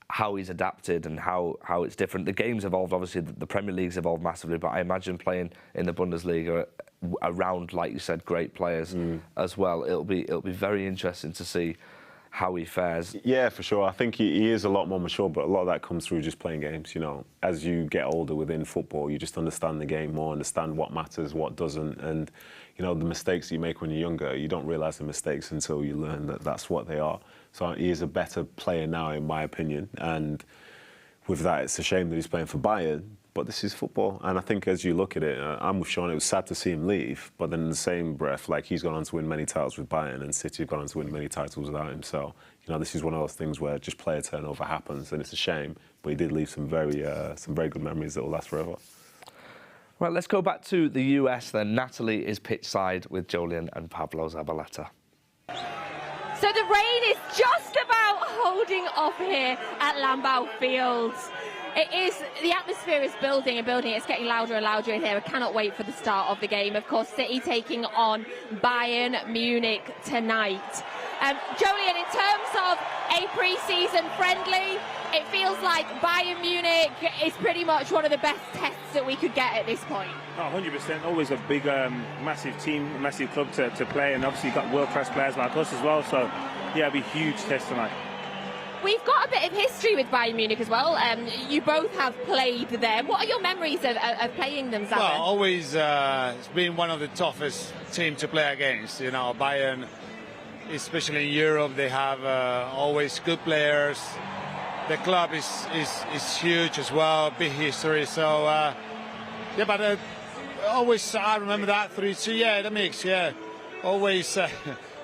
how he's adapted and how it's different. The game's evolved, obviously, the Premier League's evolved massively, but I imagine playing in the Bundesliga around, like you said, great players as well. It'll be very interesting to see how he fares. Yeah, for sure. I think he is a lot more mature, but a lot of that comes through just playing games. As you get older within football, you just understand the game more, understand what matters, what doesn't, and the mistakes you make when you're younger, you don't realise the mistakes until you learn that that's what they are. So he is a better player now, in my opinion, and with that, it's a shame that he's playing for Bayern. But this is football, and I think as you look at it, I'm with Shaun. It was sad to see him leave, but then in the same breath, he's gone on to win many titles with Bayern, and City have gone on to win many titles without him. So, this is one of those things where just player turnover happens, and it's a shame. But he did leave some very good memories that will last forever. Right, let's go back to the US then. Natalie is pitchside with Joleon and Pablo Zabaleta. So the rain is just about holding off here at Lambeau Field. The atmosphere is building and building. It's getting louder and louder in here. I cannot wait for the start of the game. Of course, City taking on Bayern Munich tonight. Joleon, in terms of a pre-season friendly, it feels like Bayern Munich is pretty much one of the best tests that we could get at this point. Oh, 100%. Always a big, massive team, massive club to play, and obviously you've got world-class players like us as well. So, yeah, it'll be a huge test tonight. We've got a bit of history with Bayern Munich as well. You both have played there. What are your memories of playing them, Zaba? Well, always it's been one of the toughest teams to play against. Bayern, especially in Europe, they have always good players. The club is huge as well, big history. So, but always, I remember that 3-2. Yeah, the mix, yeah. Always...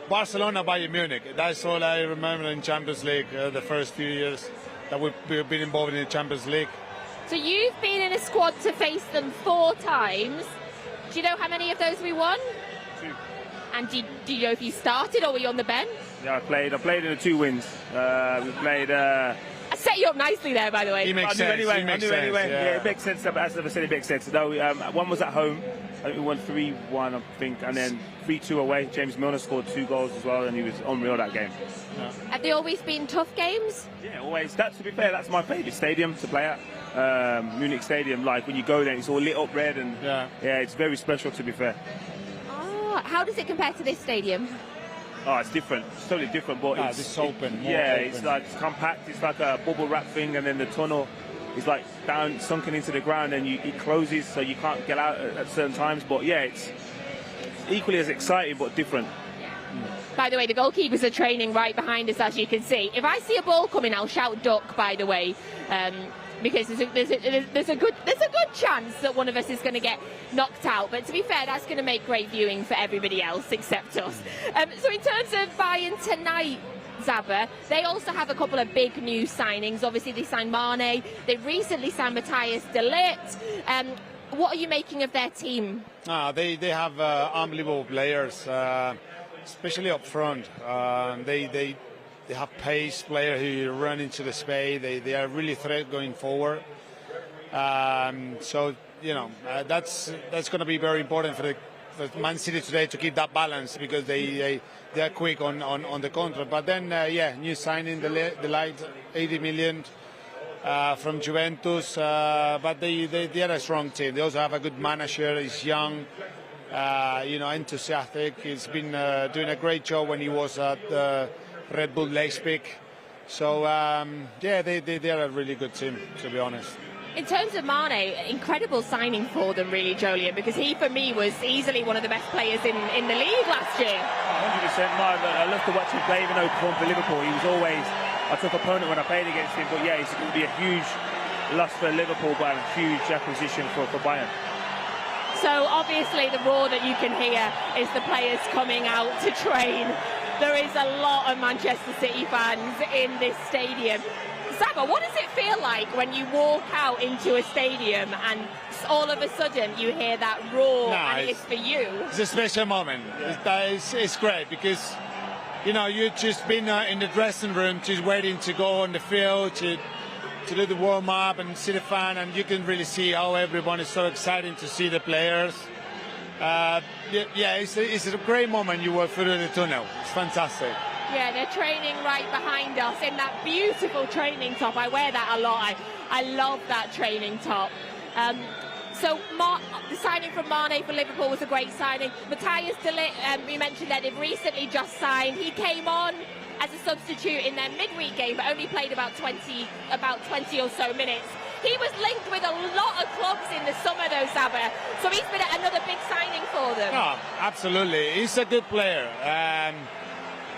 Barcelona, Bayern Munich. That's all I remember in Champions League, the first few years that we've been involved in the Champions League. So you've been in a squad to face them 4 times. Do you know how many of those we won? 2. And do you know if you started or were you on the bench? Yeah, I played in the 2 wins. We played... I set you up nicely there, by the way. He makes sense. Yeah, it makes sense. As I said, it makes sense. No, one was at home. I think we won 3-1, I think, and then 3-2 away. James Milner scored 2 goals as well, and he was unreal that game. Yeah. Have they always been tough games? Yeah, always. To be fair, that's my favourite stadium to play at. Munich Stadium. When you go there, it's all lit up red, and yeah, it's very special. To be fair. Oh, how does it compare to this stadium? Oh, it's different. It's totally different, but it's open. It's it's compact. It's like a bubble wrap thing, and then the tunnel is down, sunken into the ground, and it closes, so you can't get out at certain times. But yeah, it's equally as exciting, but different. By the way, the goalkeepers are training right behind us, as you can see. If I see a ball coming, I'll shout duck, by the way, because there's a good chance that one of us is going to get knocked out. But to be fair, that's going to make great viewing for everybody else except us. So in terms of Bayern tonight, Zaba, they also have a couple of big new signings. Obviously, they signed Mane. They recently signed Matthias de Ligt. What are you making of their team? They have unbelievable players, especially up front. They have pace players who run into the space. They are really threat going forward. So that's going to be very important for Man City today to keep that balance, because they are quick on the counter. But then new signing, the light 80 million from Juventus. But they are a strong team. They also have a good manager. He's young, enthusiastic. He's been doing a great job when he was at Red Bull Leipzig. So they are a really good team, to be honest. In terms of Mane, incredible signing for them, really, Joleon, because he, for me, was easily one of the best players in the league last year. 100%. I love to watch him play, even though he performed for Liverpool. He was always a tough opponent when I played against him. But yeah, he's going to be a huge loss for Liverpool, but a huge acquisition for Bayern. So obviously the roar that you can hear is the players coming out to train. there is a lot of Manchester City fans in this stadium. Zaba, what does it feel like when you walk out into a stadium and all of a sudden you hear that roar and it's for you? It's a special moment. It's great because, you know, you've just been in the dressing room just waiting to go on the field to do the warm-up and see the fan, and you can really see how everyone is so excited to see the players. It's a great moment you walk through the tunnel. It's fantastic. Yeah, they're training right behind us in that beautiful training top. I wear that a lot. I love that training top. So the signing from Mane for Liverpool was a great signing. Matthias de Ligt, we mentioned that they've recently just signed. He came on as a substitute in their midweek game, but only played about 20 or so minutes. He was linked with a lot of clubs in the summer, though, Saba. So he's been another big signing for them. No, absolutely. He's a good player.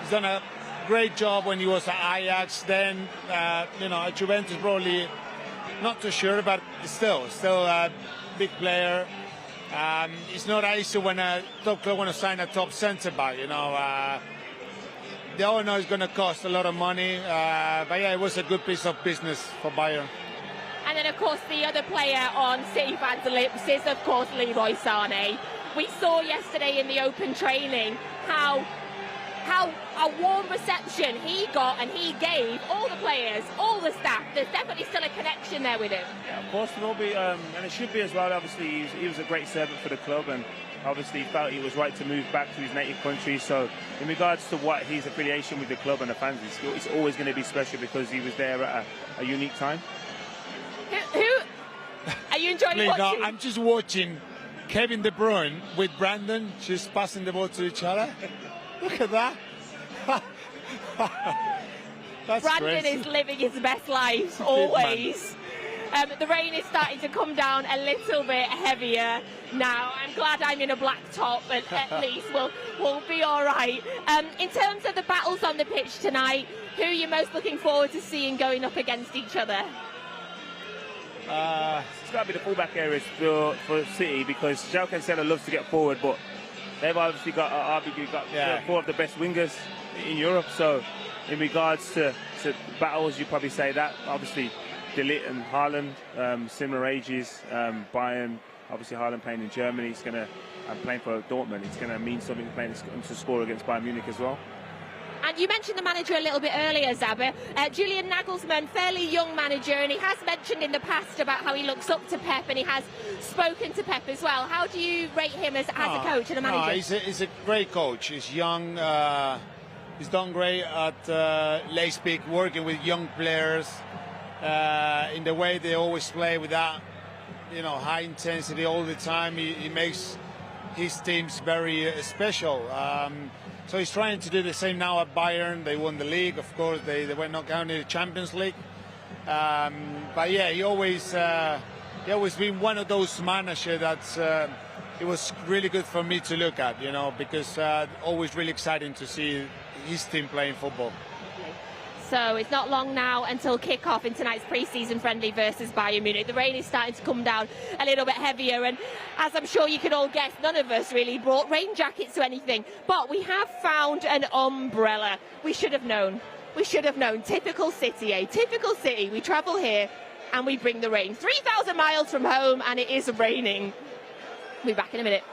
He's done a great job when he was at Ajax. Then, at Juventus, probably not too sure, but still a big player. It's not easy when a top club want to sign a top centre back. The owner is going to cost a lot of money, but yeah, it was a good piece of business for Bayern. And then, of course, the other player on City fans' lips is, of course, Leroy Sarnie. We saw yesterday in the open training how a warm reception he got and he gave all the players, all the staff. There's definitely still a connection there with him. Yeah, of course there will be, and it should be as well. Obviously, he was a great servant for the club, and obviously felt he was right to move back to his native country. So in regards to what his affiliation with the club and the fans, it's always going to be special because he was there at a unique time. Who are you enjoying watching? No, I'm just watching Kevin De Bruyne with Brandon just passing the ball to each other. Look at that. That's Brandon crazy. is living his best life, always. The rain is starting to come down a little bit heavier now. I'm glad I'm in a black top, but at least we'll be all right. In terms of the battles on the pitch tonight, who are you most looking forward to seeing going up against each other? It's got to be the fullback areas for City, because João Cancelo loves to get forward, but they've obviously got four of the best wingers in Europe. So in regards to battles, you probably say that. Obviously, De Ligt and Haaland, similar ages. Bayern, obviously Haaland playing in Germany. He's going to playing for Dortmund. It's going to mean something playing to score against Bayern Munich as well. And you mentioned the manager a little bit earlier, Zaba. Julian Nagelsmann, fairly young manager, and he has mentioned in the past about how he looks up to Pep, and he has spoken to Pep as well. How do you rate him as a coach and a manager? He's a great coach. He's young. He's done great at Leipzig, working with young players in the way they always play with that, high intensity all the time. He makes his teams very special. So he's trying to do the same now at Bayern. They won the league, of course. They were not counted the Champions League. But yeah, he always been one of those managers that it was really good for me to look at, because always really exciting to see his team playing football. So it's not long now until kick-off in tonight's pre-season friendly versus Bayern Munich. The rain is starting to come down a little bit heavier, and as I'm sure you can all guess, none of us really brought rain jackets or anything. But we have found an umbrella. We should have known. We should have known. Typical City, eh? Typical City. We travel here and we bring the rain. 3,000 miles from home and it is raining. We'll be back in a minute.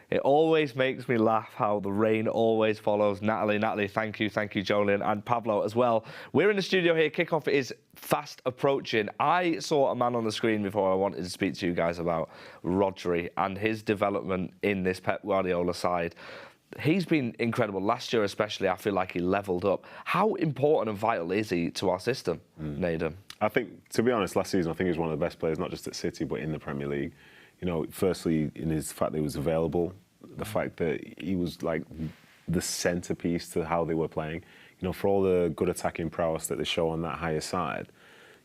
It always makes me laugh how the rain always follows Natalie, thank you, Joleon, and Pablo as well. We're in the studio here. Kickoff is fast approaching. I saw a man on the screen before I wanted to speak to you guys about Rodri and his development in this Pep Guardiola side. He's been incredible. Last year especially, I feel like he levelled up. How important and vital is he to our system, Nedum? I think, to be honest, last season I think he was one of the best players, not just at City, but in the Premier League. Firstly, in his fact that he was available, the fact that he was like the centrepiece to how they were playing. For all the good attacking prowess that they show on that higher side,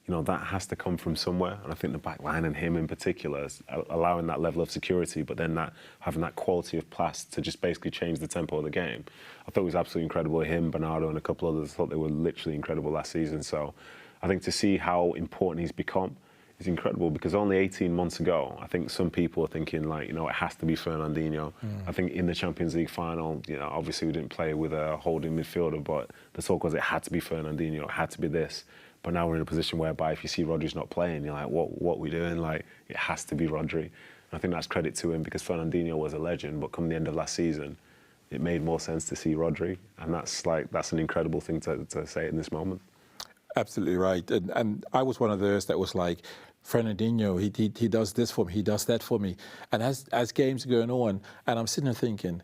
that has to come from somewhere. And I think the back line and him in particular, allowing that level of security, but then having that quality of pass to just basically change the tempo of the game. I thought it was absolutely incredible. Him, Bernardo, and a couple others, I thought they were literally incredible last season. So I think to see how important he's become He's incredible because only 18 months ago, I think some people are thinking like, it has to be Fernandinho. I think in the Champions League final, obviously we didn't play with a holding midfielder, but the talk was it had to be Fernandinho, it had to be this. But now we're in a position whereby if you see Rodri's not playing, you're like, what are we doing? Like, it has to be Rodri. And I think that's credit to him because Fernandinho was a legend, but come the end of last season, it made more sense to see Rodri. And that's an incredible thing to say in this moment. Absolutely right. And I was one of those that was like, Fernandinho, he does this for me, he does that for me. And as games are going on, and I'm sitting there thinking,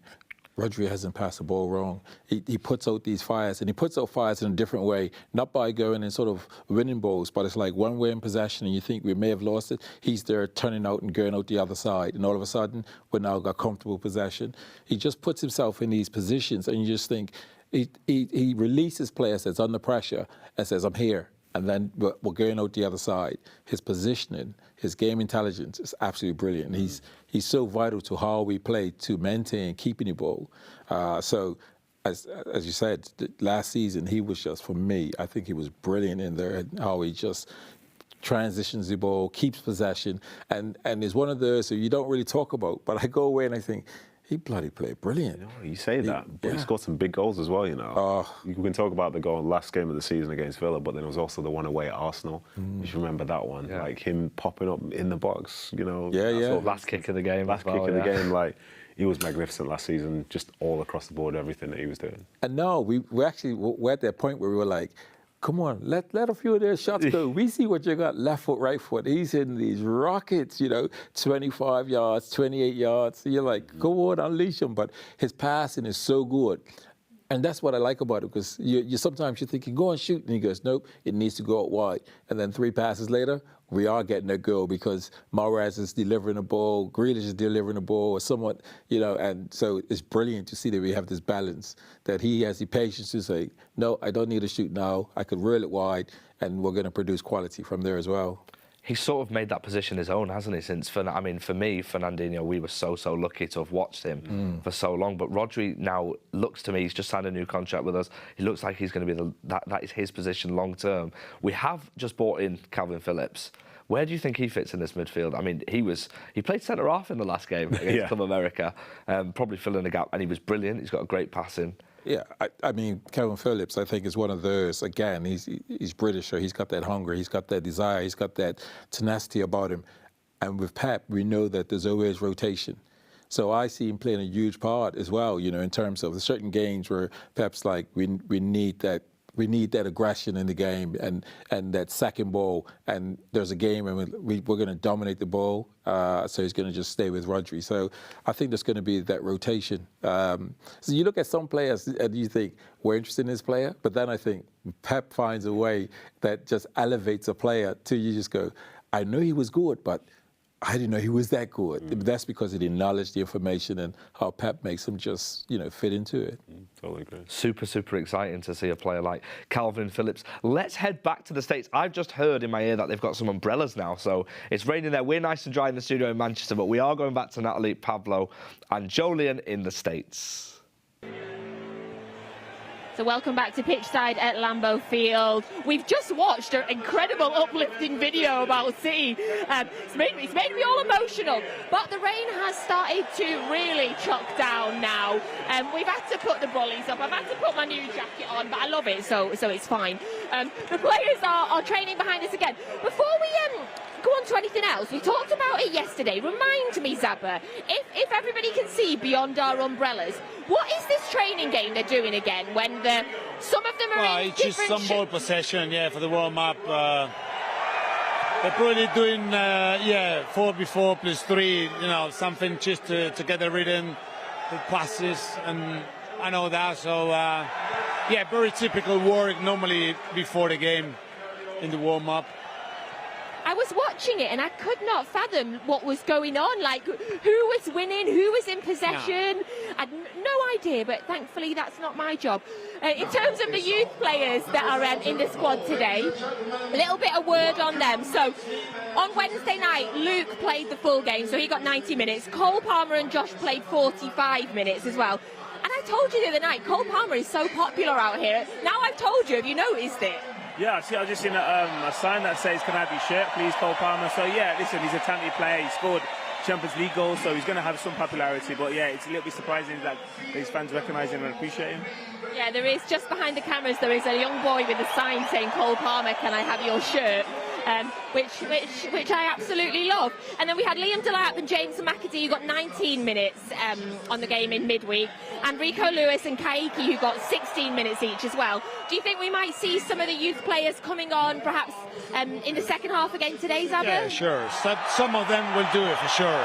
Rodri hasn't passed the ball wrong. He puts out these fires, and he puts out fires in a different way, not by going and sort of winning balls, but it's like one way in possession, and you think we may have lost it. He's there turning out and going out the other side, and all of a sudden, we've now got comfortable possession. He just puts himself in these positions, and you just think, he releases players that's under pressure and says, I'm here. And then we're going out the other side. His positioning, his game intelligence is absolutely brilliant. He's so vital to how we play to maintain keeping the ball. So, as you said, last season he was just, for me, I think he was brilliant in there, and how he just transitions the ball, keeps possession, and is one of those that you don't really talk about. But I go away and I think, he bloody played brilliant. You say that, but he scored some big goals as well, We can talk about the goal last game of the season against Villa, but then there was also the one away at Arsenal. If you remember that one, like him popping up in the box, Last kick of the game. Last kick of the game, like, he was magnificent last season, just all across the board, everything that he was doing. And no, we're at that point where we were like, come on, let a few of their shots go. We see what you got, left foot, right foot. He's hitting these rockets, 25 yards, 28 yards. You're like, go on, unleash him. But his passing is so good. And that's what I like about it, because you sometimes you're thinking, go and shoot. And he goes, nope, it needs to go out wide. And then 3 passes later, we are getting a goal because Mahrez is delivering a ball, Grealish is delivering a ball, or somewhat, and so it's brilliant to see that we have this balance, that he has the patience to say, no, I don't need to shoot now, I could reel it wide, and we're going to produce quality from there as well. He's sort of made that position his own, hasn't he? Since, for me, Fernandinho, we were so lucky to have watched him for so long. But Rodri now looks to me, he's just signed a new contract with us. He looks like he's going to be that is his position long term. We have just bought in Calvin Phillips. Where do you think he fits in this midfield? I mean, he played centre half in the last game against Club America, probably filling a gap, and he was brilliant. He's got a great passing. Yeah, I mean, Calvin Phillips, I think, is one of those. Again, he's British, so he's got that hunger, he's got that desire, he's got that tenacity about him. And with Pep, we know that there's always rotation. So I see him playing a huge part as well, in terms of certain games where Pep's like, we need that. We need that aggression in the game and that second ball. And there's a game and we're going to dominate the ball. So he's going to just stay with Rodri. So I think there's going to be that rotation. So you look at some players and you think, we're interested in this player. But then I think Pep finds a way that just elevates a player till you just go, I know he was good, but I didn't know he was that good. That's because of the knowledge, the information, and how Pep makes him just, fit into it. Totally agree. Super exciting to see a player like Calvin Phillips. Let's head back to the States. I've just heard in my ear that they've got some umbrellas now, so it's raining there. We're nice and dry in the studio in Manchester, but we are going back to Natalie, Pablo, and Joleon in the States. So welcome back to Pitchside at Lambeau Field. We've just watched an incredible uplifting video about City. It's made me all emotional. But the rain has started to really chuck down now. We've had to put the brollies up. I've had to put my new jacket on, but I love it, so it's fine. The players are training behind us again. Before we go on to anything else, we talked about it yesterday. Remind me, Zabba, if everybody can see beyond our umbrellas, what is this training game they're doing again when some of them are in it's just some ball possession, for the warm-up. They're probably doing 4x4 plus 3, something just to get a rhythm, the passes, and I know that. So, very typical work normally before the game in the warm-up. I was watching it and I could not fathom what was going on. Like, who was winning, who was in possession. I had no idea, but thankfully that's not my job. In terms of the youth players that are in the squad today, a little bit of word on them. So, on Wednesday night, Luke played the full game, so he got 90 minutes. Cole Palmer and Josh played 45 minutes as well. And I told you the other night, Cole Palmer is so popular out here. Now I've told you, have you noticed it? Yeah, see, I just seen a sign that says, "Can I have your shirt, please, Cole Palmer?" So yeah, listen, he's a talented player. He scored Champions League goals, so he's going to have some popularity. But yeah, it's a little bit surprising that his fans recognise him and appreciate him. Yeah, there is, just behind the cameras, there is a young boy with a sign saying, "Cole Palmer, can I have your shirt?" Which I absolutely love. And then we had Liam Delap and James McAtee, who got 19 minutes on the game in midweek, and Rico Lewis and Kaiki, who got 16 minutes each as well. Do you think we might see some of the youth players coming on, perhaps in the second half again today, Zaba? Yeah, sure. Some of them will do it for sure.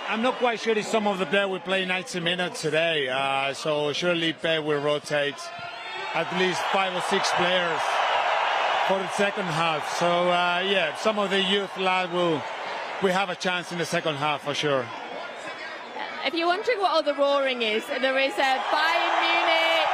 I'm not quite sure if some of the players will play 90 minutes today. So surely Pep will rotate at least 5 or 6 players for the second half. So yeah, some of the youth lads will have a chance in the second half for sure. If you're wondering what all the roaring is, there is a Bayern Munich,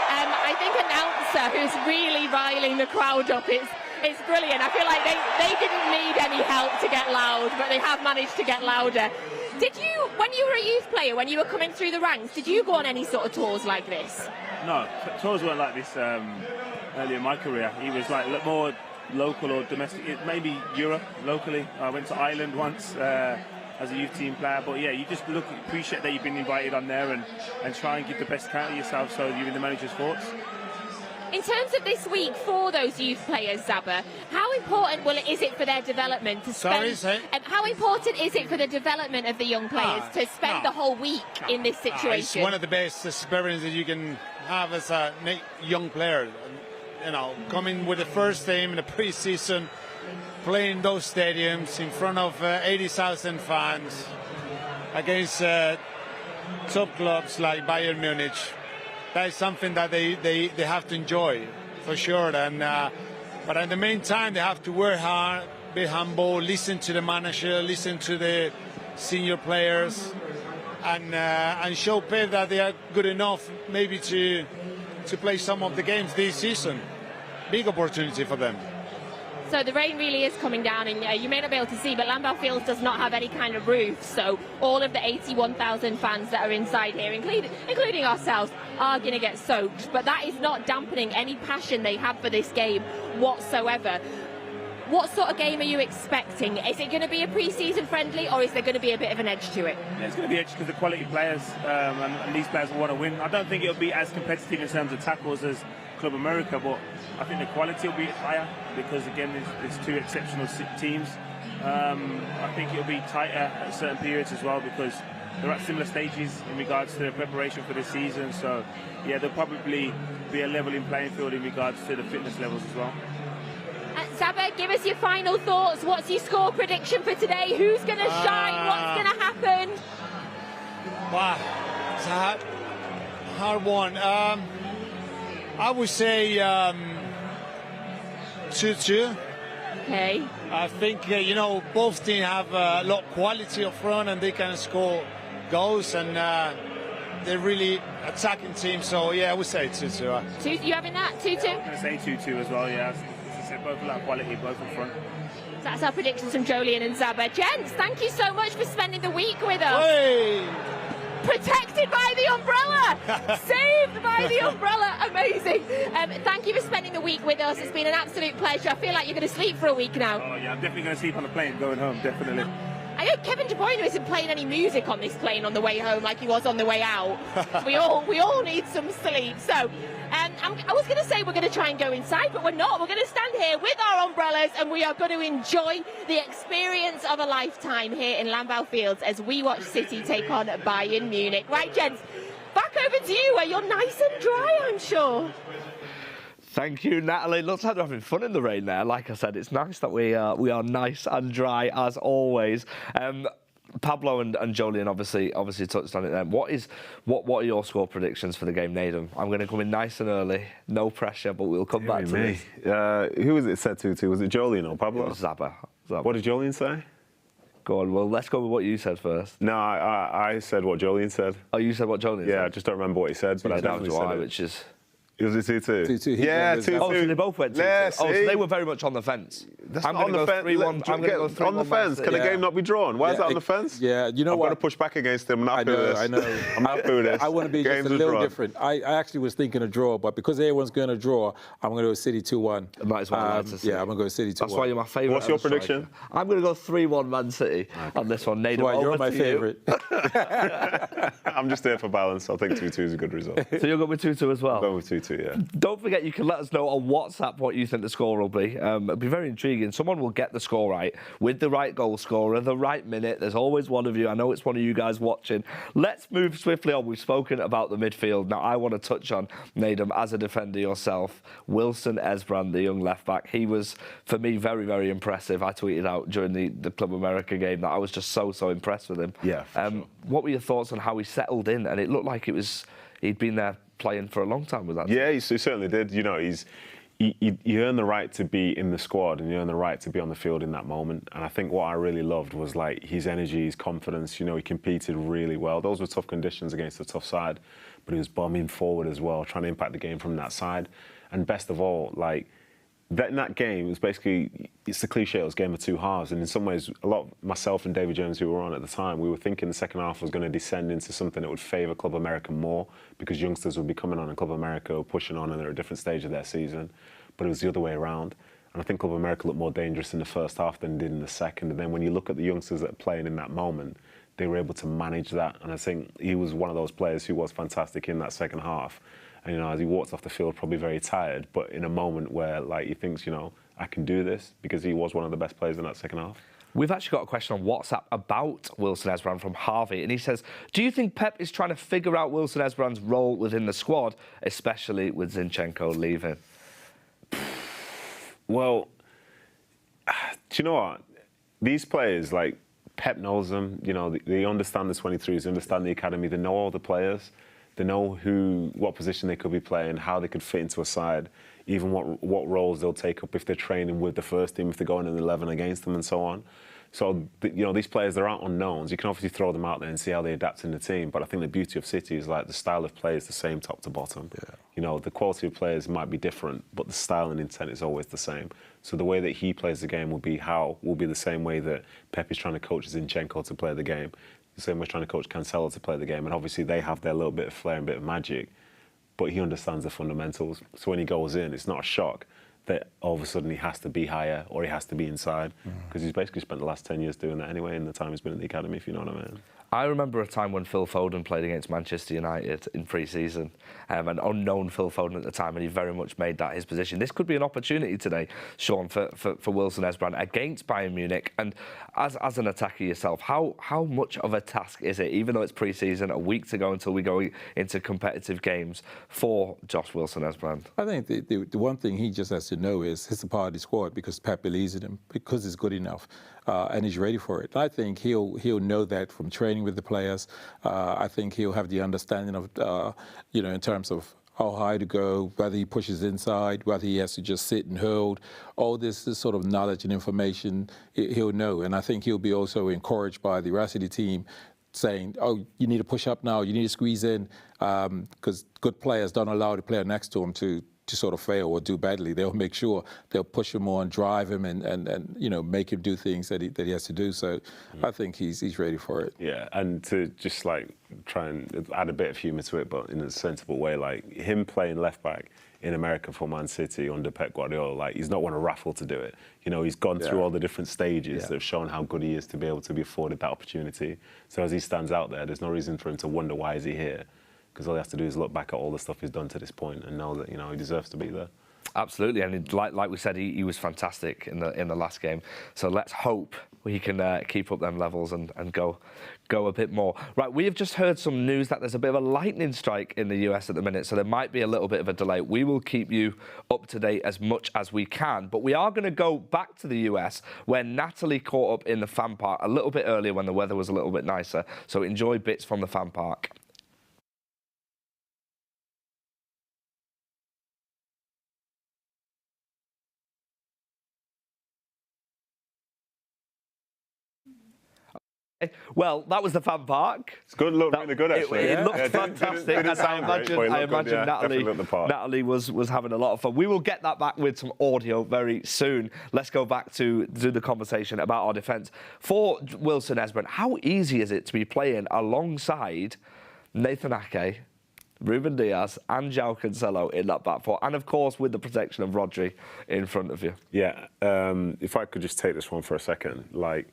I think, announcer who's really riling the crowd up. It's brilliant. I feel like they didn't need any help to get loud, but they have managed to get louder. Did you, when you were a youth player, when you were coming through the ranks, did you go on any sort of tours like this? No, tours weren't like this earlier in my career. He was like more local or domestic, maybe Europe, locally. I went to Ireland once as a youth team player, but yeah, you just appreciate that you've been invited on there and try and give the best account of yourself so you're in the manager's thoughts. In terms of this week for those youth players, Zaba, how important is it for their development to spend? How important is it for the development of the young players to spend the whole week in this situation? It's one of the best experiences you can have as a young player. You know, coming with the first team in the pre-season, playing those stadiums in front of 80,000 fans against top clubs like Bayern Munich. That is something that they have to enjoy, for sure. And but in the meantime, they have to work hard, be humble, listen to the manager, listen to the senior players, and show Pep that they are good enough maybe to play some of the games this season. Big opportunity for them. So the rain really is coming down, and you may not be able to see, but Lambeau Fields does not have any kind of roof, so all of the 81,000 fans that are inside here, including ourselves, are going to get soaked. But that is not dampening any passion they have for this game whatsoever. What sort of game are you expecting? Is it going to be a pre-season friendly, or is there going to be a bit of an edge to it? Yeah, it's going to be edge because the quality players, and these players will want to win. I don't think it'll be as competitive in terms of tackles as Club America, but I think the quality will be higher because, again, it's two exceptional teams. I think it'll be tighter at certain periods as well because they're at similar stages in regards to their preparation for the season. So, yeah, there'll probably be a leveling playing field in regards to the fitness levels as well. Zaba, give us your final thoughts. What's your score prediction for today? Who's going to shine? What's going to happen? Wow, it's a hard one. I would say 2-2. Okay. I think, both teams have a lot of quality up front and they can score goals, and they're really attacking team. So, yeah, I would say 2-2. You having that? 2-2? I'm going to say 2-2 as well, yeah. As I said, both a lot of quality, both up front. That's our predictions from Joleon and Zaba. Gents, thank you so much for spending the week with us. Hey! Protected by the umbrella! Saved by the umbrella! Amazing! Thank you for spending the week with us. It's been an absolute pleasure. I feel like you're going to sleep for a week now. Oh, yeah, I'm definitely going to sleep on the plane going home, definitely. I hope Kevin De Bruyne isn't playing any music on this plane on the way home like he was on the way out. we all need some sleep. So, I was going to say we're going to try and go inside, but we're not. We're going to stand here with our umbrellas and we are going to enjoy the experience of a lifetime here in Lambeau Fields as we watch City take on Bayern Munich. Right, gents, back over to you where you're nice and dry, I'm sure. Thank you, Natalie. Looks like they're having fun in the rain there. Like I said, it's nice that we are nice and dry as always. Pablo and Joleon obviously touched on it then. What are your score predictions for the game, Nedum? I'm going to come in nice and early, no pressure, but we'll come back to this. Who was it said to? Was it Joleon or Pablo? It was Zaba. What did Joleon say? Go on, well, let's go with what you said first. No, I said what Joleon said. Oh, you said what Joleon said? Yeah, I just don't remember what he said, but I definitely said it. Which is... It was a 2-2. 2-2. Yeah, 2-2. Oh, so they both went 2-2. Yeah, Oh, so see? they were very much on the fence. That's I'm not on going to the go fence. 3-1. I'm going to go 3-1. On the fence. Can the game not be drawn? Why is that on the fence? Yeah, you know I'm what? going to push back against him. I know. I'm happy with this. I want to be Games just a are little drawn. different. I actually was thinking a draw, but because everyone's going to draw, I'm going to go City 2-1. Might as well like to see. Yeah, I'm going to go City 2-1. That's why you're my favourite. What's your ever striker. prediction? I'm going to go 3-1 Man City on this one. Nedum, Well, you're over my to you. favourite. I'm just there for balance. I think 2-2 is a good result. So you're going with 2-2 as well? Going with 2-2, yeah. Don't forget, you can let us know on WhatsApp what you think the score will be. It'll be very intriguing. Someone will get the score right with the right goal scorer, the right minute. There's always one of you. I know it's one of you guys watching. Let's move swiftly on. We've spoken about the midfield. Now, I want to touch on, Nedum, as a defender yourself, Wilson Esbrand, the young left-back. He was, for me, very, very impressive. I tweeted out during the Club America game that I was just so impressed with him. Yeah, for sure. What were your thoughts on how he settled in? And it looked like he'd been there playing for a long time with that. Yeah, he certainly did. You know, you earn the right to be in the squad and you earn the right to be on the field in that moment. And I think what I really loved was like his energy, his confidence. You know, he competed really well. Those were tough conditions against a tough side, but he was bombing forward as well, trying to impact the game from that side. And best of all, like, in that game, it was basically, it's the cliche, it was a game of two halves. And in some ways, a lot of myself and David Jones, who were on at the time, we were thinking the second half was going to descend into something that would favour Club America more because youngsters would be coming on in Club America, pushing on, and they're at a different stage of their season. But it was the other way around. And I think Club America looked more dangerous in the first half than it did in the second. And then when you look at the youngsters that are playing in that moment, they were able to manage that. And I think he was one of those players who was fantastic in that second half. And, you know, as he walks off the field, probably very tired, but in a moment where, like, he thinks, you know, I can do this, because he was one of the best players in that second half. We've actually got a question on WhatsApp about Wilson Esbrand from Harvey, and he says, do you think Pep is trying to figure out Wilson Esbrand's role within the squad, especially with Zinchenko leaving? Well, do you know what? These players, like, Pep knows them, you know, they understand the 23s, they understand the academy, they know all the players. They know what position they could be playing, how they could fit into a side, even what roles they'll take up if they're training with the first team, if they're going in 11 against them and so on. So, you know, these players, there aren't unknowns. You can obviously throw them out there and see how they adapt in the team. But I think the beauty of City is, like, the style of play is the same top to bottom. Yeah. You know, the quality of players might be different, but the style and intent is always the same. So the way that he plays the game will be the same way that Pep is trying to coach Zinchenko to play the game. The same way trying to coach Cancelo to play the game. And obviously they have their little bit of flair and bit of magic, but he understands the fundamentals. So when he goes in, it's not a shock that all of a sudden he has to be higher or he has to be inside, because he's basically spent the last 10 years doing that anyway in the time he's been at the academy, if you know what I mean. I remember a time when Phil Foden played against Manchester United in pre-season, an unknown Phil Foden at the time, and he very much made that his position. This could be an opportunity today, Shaun, for Wilson Esbrand against Bayern Munich. And as an attacker yourself, how much of a task is it, even though it's pre-season, a week to go until we go into competitive games, for Josh Wilson Esbrand? I think the one thing he just has to know is he's a part of the squad because Pep believes in him, because he's good enough, and he's ready for it. I think he'll know that from training with the players. I think he'll have the understanding of, you know, in terms of how high to go, whether he pushes inside, whether he has to just sit and hold. All this sort of knowledge and information he'll know. And I think he'll be also encouraged by the rest of the team saying, oh, you need to push up now, you need to squeeze in, because good players don't allow the player next to him to sort of fail or do badly. They'll make sure they'll push him on, drive him, and you know, make him do things that he has to do. So I think he's ready for it. Yeah, and to just like try and add a bit of humour to it, but in a sensible way, like him playing left back in America for Man City under Pep Guardiola, like he's not won a raffle to do it. You know, he's gone through all the different stages that have shown how good he is to be able to be afforded that opportunity. So as he stands out there, there's no reason for him to wonder why is he here, because all he has to do is look back at all the stuff he's done to this point and know that, you know, he deserves to be there. Absolutely, and like we said, he was fantastic in the last game. So let's hope he can keep up them levels and go a bit more. Right, we have just heard some news that there's a bit of a lightning strike in the US at the minute, so there might be a little bit of a delay. We will keep you up to date as much as we can, but we are going to go back to the US where Natalie caught up in the fan park a little bit earlier when the weather was a little bit nicer. So enjoy bits from the fan park. Well, that was the fan park. It's good, looked really good actually. It looked Yeah, fantastic. didn't And sound great, but it I looked good, imagine yeah. Definitely looked the part. Natalie was having a lot of fun. We will get that back with some audio very soon. Let's go back to do the conversation about our defence. For Wilson Esbern, how easy is it to be playing alongside Nathan Ake, Ruben Diaz and João Cancelo in that back four, and of course with the protection of Rodri in front of you? Yeah, if I could just take this one for a second, like,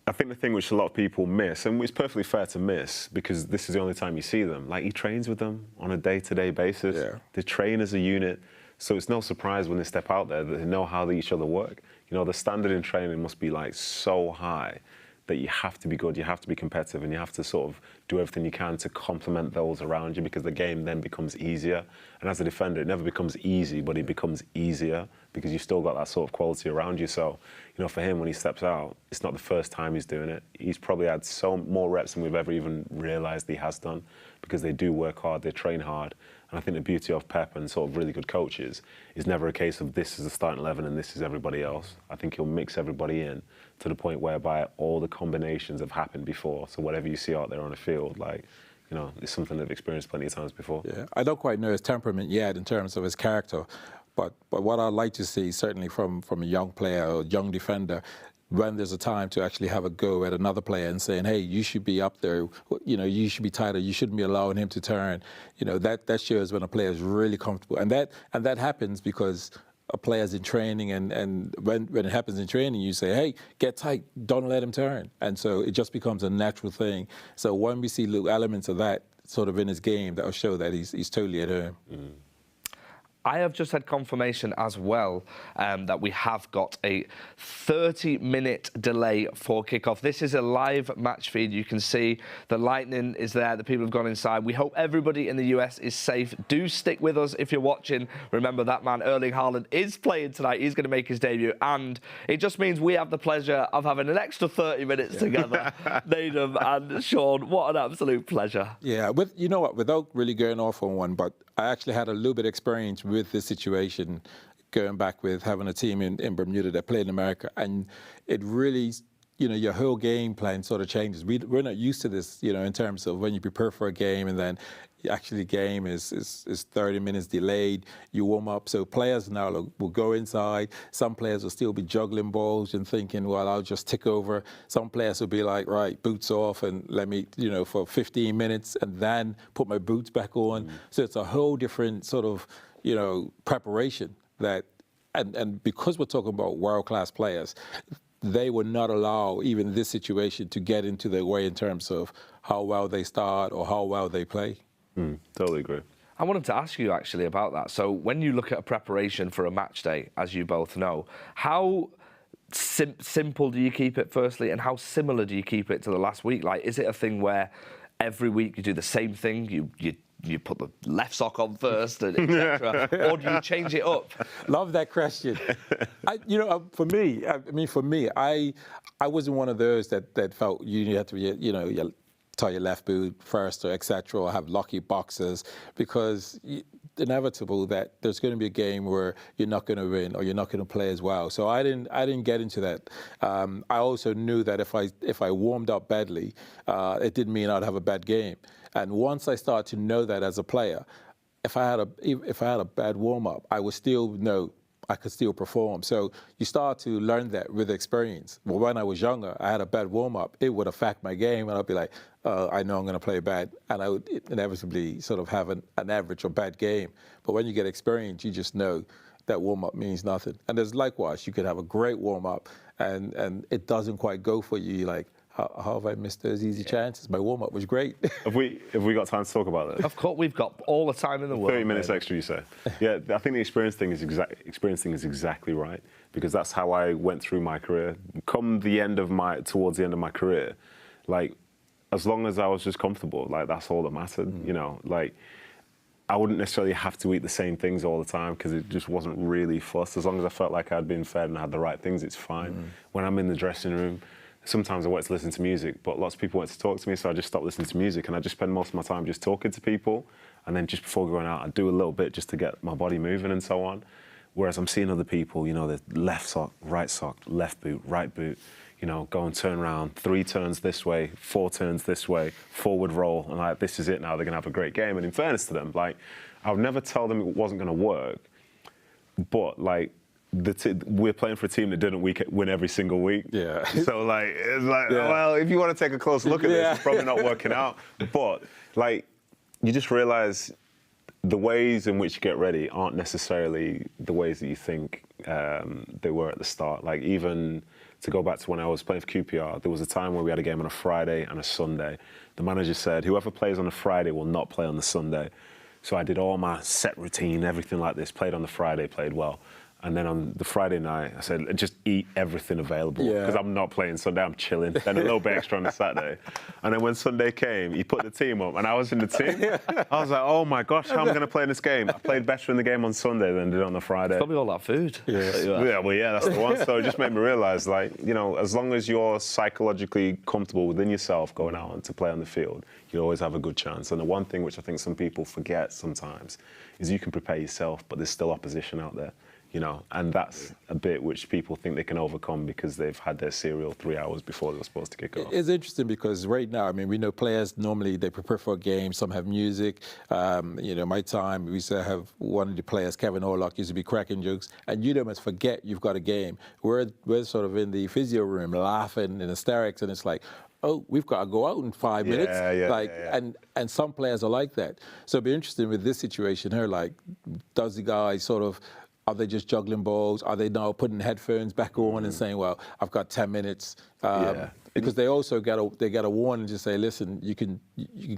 I think the thing which a lot of people miss, and it's perfectly fair to miss, because this is the only time you see them, like, he trains with them on a day-to-day basis. Yeah. They train as a unit, so it's no surprise when they step out there that they know how each other work. You know, the standard in training must be, like, so high that you have to be good, you have to be competitive, and you have to sort of do everything you can to complement those around you, because the game then becomes easier. And as a defender, it never becomes easy, but it becomes easier because you've still got that sort of quality around you. So, you know, for him, when he steps out, it's not the first time he's doing it. He's probably had so more reps than we've ever even realised he has done, because they do work hard, they train hard. And I think the beauty of Pep and sort of really good coaches is never a case of this is the starting 11 and this is everybody else. I think he'll mix everybody in to the point whereby all the combinations have happened before. So whatever you see out there on the field, like, you know, it's something they've experienced plenty of times before. Yeah, I don't quite know his temperament yet in terms of his character, but what I'd like to see, certainly from a young player or young defender, when there's a time to actually have a go at another player and saying, hey, you should be up there, you know, you should be tighter, you shouldn't be allowing him to turn. You know, that shows when a player is really comfortable. And that happens because a player's in training, and when it happens in training, you say, hey, get tight, don't let him turn. And so it just becomes a natural thing. So when we see little elements of that sort of in his game, that will show that he's totally at home. Mm. I have just had confirmation as well that we have got a 30-minute delay for kickoff. This is a live match feed. You can see the lightning is there. The people have gone inside. We hope everybody in the US is safe. Do stick with us if you're watching. Remember, that man, Erling Haaland, is playing tonight. He's going to make his debut. And it just means we have the pleasure of having an extra 30 minutes together. Nedum and Shaun, what an absolute pleasure. Yeah, you know what, without really going off on one, but I actually had a little bit of experience with this situation, going back with having a team in Bermuda that played in America, and it really, you know, your whole game plan sort of changes. We're not used to this, you know, in terms of when you prepare for a game and then actually the game is 30 minutes delayed, you warm up. So players now will go inside. Some players will still be juggling balls and thinking, well, I'll just tick over. Some players will be like, right, boots off and let me, you know, for 15 minutes and then put my boots back on. So it's a whole different sort of, you know, preparation that, and because we're talking about world-class players, they would not allow even this situation to get into their way in terms of how well they start or how well they play. Totally agree. I wanted to ask you actually about that. So when you look at a preparation for a match day, as you both know, how simple do you keep it firstly, and how similar do you keep it to the last week? Like, is it a thing where every week you do the same thing, you put the left sock on first, and etc., or do you change it up? Love that question. You know, for me, I wasn't one of those that felt you had to, you know, tie your left boot first or etc., or have lucky boxes, because it's inevitable that there's going to be a game where you're not going to win or you're not going to play as well. So I didn't get into that. I also knew that if I warmed up badly, it didn't mean I'd have a bad game. And once I started to know that as a player, if I had a bad warm up, I would still know I could still perform. So you start to learn that with experience. Well, when I was younger, I had a bad warm-up. It would affect my game, and I'd be like, I know I'm going to play bad, and I would inevitably sort of have an average or bad game. But when you get experience, you just know that warm-up means nothing. And there's likewise, you could have a great warm-up, and it doesn't quite go for you. You're like, how have I missed those easy chances? My warm-up was great. Have we got time to talk about this? Of course, we've got all the time in the world. 30 minutes extra, you say? Yeah, I think the experience thing is exactly right, because that's how I went through my career. Towards the end of my career, like, as long as I was just comfortable, like, that's all that mattered. You know, like, I wouldn't necessarily have to eat the same things all the time because it just wasn't really fussed. As long as I felt like I'd been fed and had the right things, it's fine. When I'm in the dressing room, sometimes I wanted to listen to music, but lots of people wanted to talk to me, so I just stopped listening to music, and I just spend most of my time just talking to people, and then just before going out, I do a little bit just to get my body moving and so on. Whereas I'm seeing other people, you know, the left sock, right boot, right boot. you know, go and turn around, 3 turns this way, 4 turns this way, forward roll, and like, this is it now, they're going to have a great game. And in fairness to them, like, I would never tell them it wasn't going to work, but like, we're playing for a team that didn't win every single week. Yeah. So like, it's like, well, if you want to take a close look at this, it's probably not working out. But like, you just realise the ways in which you get ready aren't necessarily the ways that you think they were at the start. Like, even to go back to when I was playing for QPR, there was a time where we had a game on a Friday and a Sunday. The manager said, whoever plays on a Friday will not play on the Sunday. So I did all my set routine, everything like this, played on the Friday, played well. And then on the Friday night, I said, just eat everything available, because I'm not playing Sunday, I'm chilling. Then a little bit extra on the Saturday. And then when Sunday came, he put the team up, and I was in the team. I was like, oh my gosh, how am I going to play in this game? I played better in the game on Sunday than I did on the Friday. It's probably all that food. Yeah, well, yeah, that's the one. So it just made me realise, like, you know, as long as you're psychologically comfortable within yourself going out and to play on the field, you always have a good chance. And the one thing which I think some people forget sometimes is you can prepare yourself, but there's still opposition out there. You know, and that's a bit which people think they can overcome because they've had their cereal 3 hours before they were supposed to kick off. It's interesting because right now, I mean, we know players normally they prepare for a game. Some have music. You know, my time we used to have one of the players, Kevin Orlock, used to be cracking jokes, and you almost forget you've got a game. We're sort of in the physio room laughing in hysterics, and it's like, oh, we've got to go out in 5 minutes. And some players are like that. So it'd be interesting with this situation here. Like, does the guy sort of? Are they just juggling balls? Are they now putting headphones back on and saying, "Well, I've got 10 minutes"? Because they also get a warning to say, "Listen, you can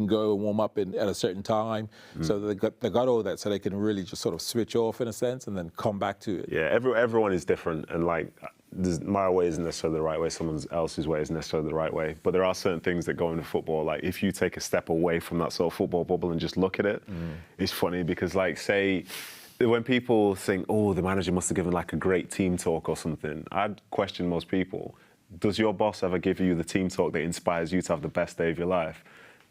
go and warm up at a certain time." So they got all that, so they can really just sort of switch off in a sense and then come back to it. Yeah, everyone is different, and like, my way isn't necessarily the right way. Someone else's way isn't necessarily the right way. But there are certain things that go into football. Like, if you take a step away from that sort of football bubble and just look at it, it's funny because, like, say, when people think, oh, the manager must have given like a great team talk or something, I'd question most people. Does your boss ever give you the team talk that inspires you to have the best day of your life?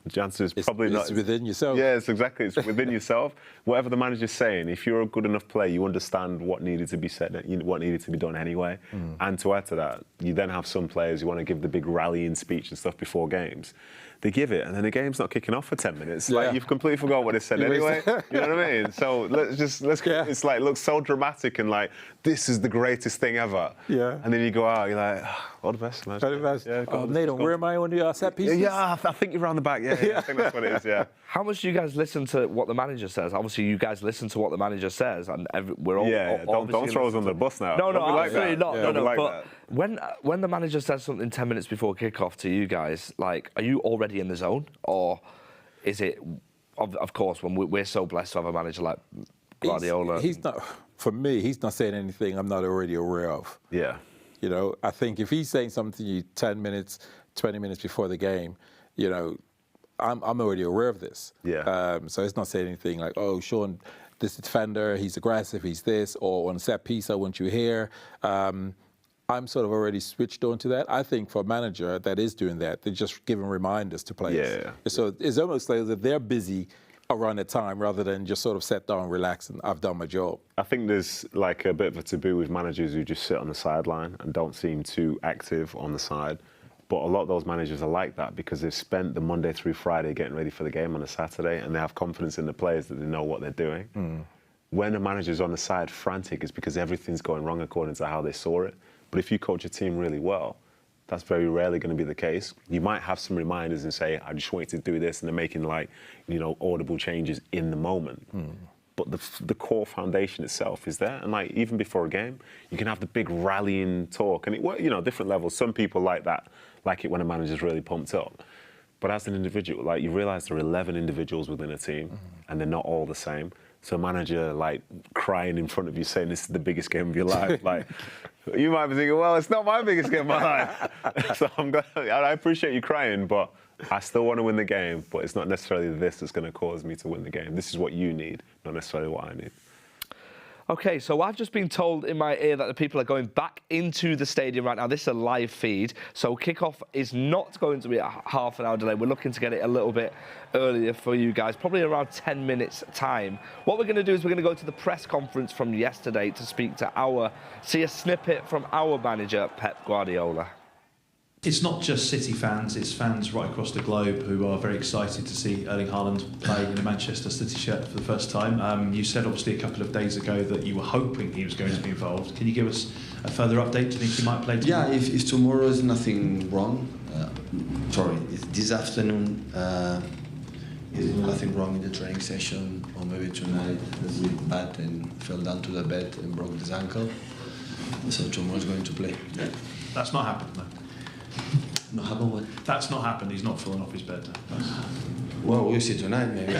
The answer is probably not. It's within yourself. Yeah, it's exactly. It's within yourself. Whatever the manager's saying, if you're a good enough player, you understand what needed to be said, what needed to be done anyway. And to add to that, you then have some players who want to give the big rallying speech and stuff before games. They give it, and then the game's not kicking off for 10 minutes. Yeah. Like, you've completely forgot what they said anyway. You know what I mean? So it's like, looks so dramatic and like, this is the greatest thing ever. Yeah. And then you go out, you're like, all the best, man. All the best. Yeah, Nedum, where am I on the set pieces? Yeah, I think you're around the back. Yeah, I think that's what it is, yeah. How much do you guys listen to what the manager says? Obviously, you guys listen to what the manager says, and we're all... Don't throw us on the bus now. No, absolutely not. Yeah, No. like But when the manager says something 10 minutes before kickoff to you guys, like, are you already in the zone? Or is it... Of course, when we're so blessed to have a manager like Guardiola... He's not... For me, he's not saying anything I'm not already aware of. Yeah. You know, I think if he's saying something to you 10 minutes, 20 minutes before the game, you know, I'm already aware of this. Yeah. So it's not saying anything like, oh, Shaun, this defender, he's aggressive, he's this, or on set piece, I want you here. I'm sort of already switched on to that. I think for a manager that is doing that, they're just giving reminders to players. Yeah. So it's almost like that they're busy around the time rather than just sort of sit down, relax, and I've done my job. I think there's like a bit of a taboo with managers who just sit on the sideline and don't seem too active on the side. But a lot of those managers are like that because they've spent the Monday through Friday getting ready for the game on a Saturday, and they have confidence in the players that they know what they're doing. When a manager's on the side frantic, it's because everything's going wrong according to how they saw it. But if you coach a team really well, that's very rarely going to be the case. You might have some reminders and say, I just want you to do this, and they're making, like, you know, audible changes in the moment. But the core foundation itself is there. And, like, even before a game, you can have the big rallying talk. And, you know, different levels. Some people like that, like it when a manager's really pumped up. But as an individual, like, you realise there are 11 individuals within a team, and they're not all the same. So a manager, like, crying in front of you saying this is the biggest game of your life, like, you might be thinking, well, it's not my biggest game of my life. So I appreciate you crying, but I still want to win the game, but it's not necessarily this that's going to cause me to win the game. This is what you need, not necessarily what I need. OK, so I've just been told in my ear that the people are going back into the stadium right now. This is a live feed, so kickoff is not going to be a half an hour delay. We're looking to get it a little bit earlier for you guys, probably around 10 minutes time. What we're going to do is we're going to go to the press conference from yesterday to see a snippet from our manager, Pep Guardiola. It's not just City fans, it's fans right across the globe who are very excited to see Erling Haaland play in a Manchester City shirt for the first time. You said obviously a couple of days ago that you were hoping he was going to be involved. Can you give us a further update? Do you think he might play tomorrow? Yeah, if tomorrow is nothing wrong, if this afternoon is nothing wrong in the training session, or maybe tonight was really bad and fell down to the bed and broke his ankle, so tomorrow is going to play. Yeah. That's not happened, no. Not happened what? That's not happened. He's not fallen off his bed. No. Well, we'll see tonight. Maybe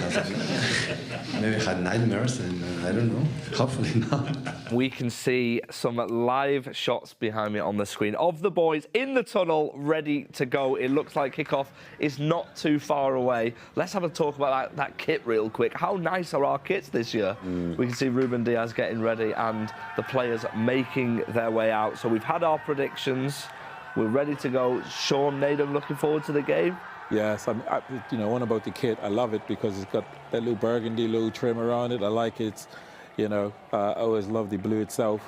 had nightmares, and I don't know. Hopefully not. We can see some live shots behind me on the screen of the boys in the tunnel, ready to go. It looks like kickoff is not too far away. Let's have a talk about that kit real quick. How nice are our kits this year? We can see Ruben Diaz getting ready and the players making their way out. So we've had our predictions. We're ready to go. Shaun, Nedum, looking forward to the game? Yes, one about the kit, I love it because it's got that little burgundy little trim around it. I like it. I always love the blue itself.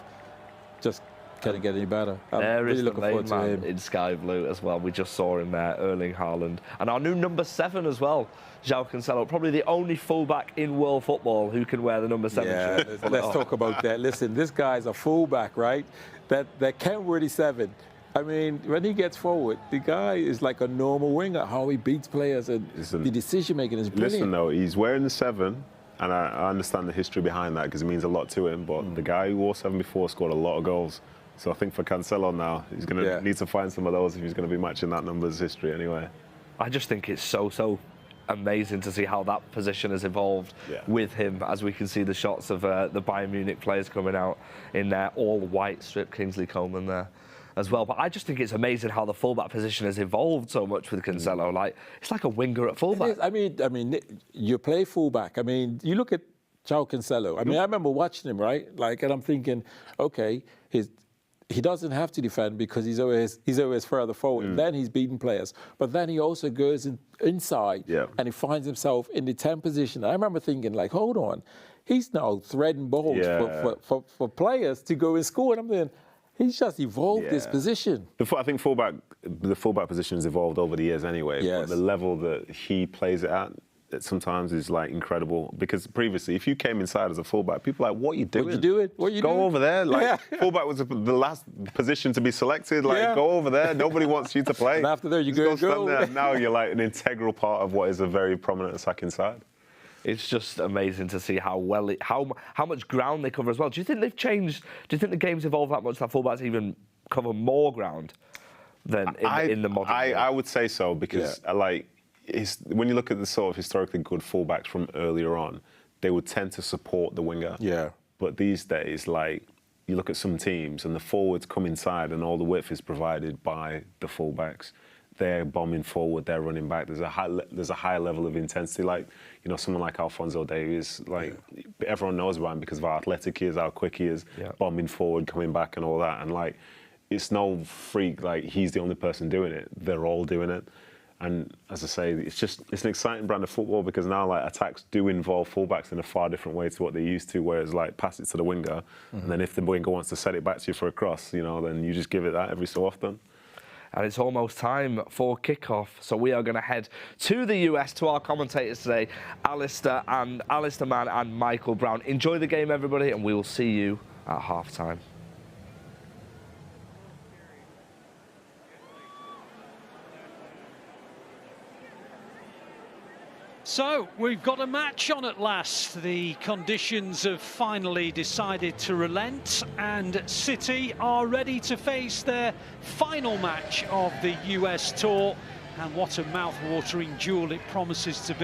Just can't get any better. I'm really looking forward to him. In sky blue as well. We just saw him there, Erling Haaland. And our new number 7 as well, João Cancelo, probably the only fullback in world football who can wear the number 7 shirt. Let's talk about that. Listen, this guy's a fullback, right? That can't wear the 7. I mean, when he gets forward, the guy is like a normal winger. How he beats players and the decision-making is brilliant. Listen, though, he's wearing the 7, and I understand the history behind that because it means a lot to him, but the guy who wore 7 before scored a lot of goals. So I think for Cancelo now, he's going to need to find some of those if he's going to be matching that numbers history anyway. I just think it's so amazing to see how that position has evolved with him, as we can see the shots of the Bayern Munich players coming out in their all-white strip, Kingsley Coman there as well. But I just think it's amazing how the fullback position has evolved so much with Cancelo. Like, it's like a winger at fullback. I mean, you play fullback. I mean, you look at João Cancelo. I mean, I remember watching him, right? Like, and I'm thinking, okay, he doesn't have to defend because he's always further forward. Then he's beating players. But then he also goes inside and he finds himself in the 10 position. I remember thinking, like, hold on, he's now threading balls for players to go and score. And I'm thinking, he's just evolved this position. I think the fullback position has evolved over the years anyway. Yes. But the level that he plays it at, it sometimes is like incredible. Because previously, if you came inside as a fullback, people are like, what are you doing? What you doing? Go over there. Like, fullback was the last position to be selected. Like, go over there. Nobody wants you to play. And after there, you go. Stand there. Now you're like an integral part of what is a very prominent attacking side. It's just amazing to see how much ground they cover as well. Do you think they've changed? Do you think the game's evolved that much that fullbacks even cover more ground than in the modern game? I would say so because when you look at the sort of historically good fullbacks from earlier on, they would tend to support the winger. Yeah. But these days, like, you look at some teams and the forwards come inside and all the width is provided by the fullbacks. They're bombing forward, they're running back. There's a high level of intensity. Like, someone like Alphonso Davies, like, everyone knows about him because of how athletic he is, how quick he is, bombing forward, coming back and all that. And, like, it's no freak, like, he's the only person doing it. They're all doing it. And as I say, it's an exciting brand of football because now, like, attacks do involve fullbacks in a far different way to what they used to, whereas, like, pass it to the winger, and then if the winger wants to set it back to you for a cross, then you just give it that every so often. And it's almost time for kickoff. So we are going to head to the US to our commentators today, Alistair Mann and Michael Brown. Enjoy the game, everybody, and we will see you at half-time. So, we've got a match on at last. The conditions have finally decided to relent, and City are ready to face their final match of the US tour. And what a mouth-watering duel it promises to be.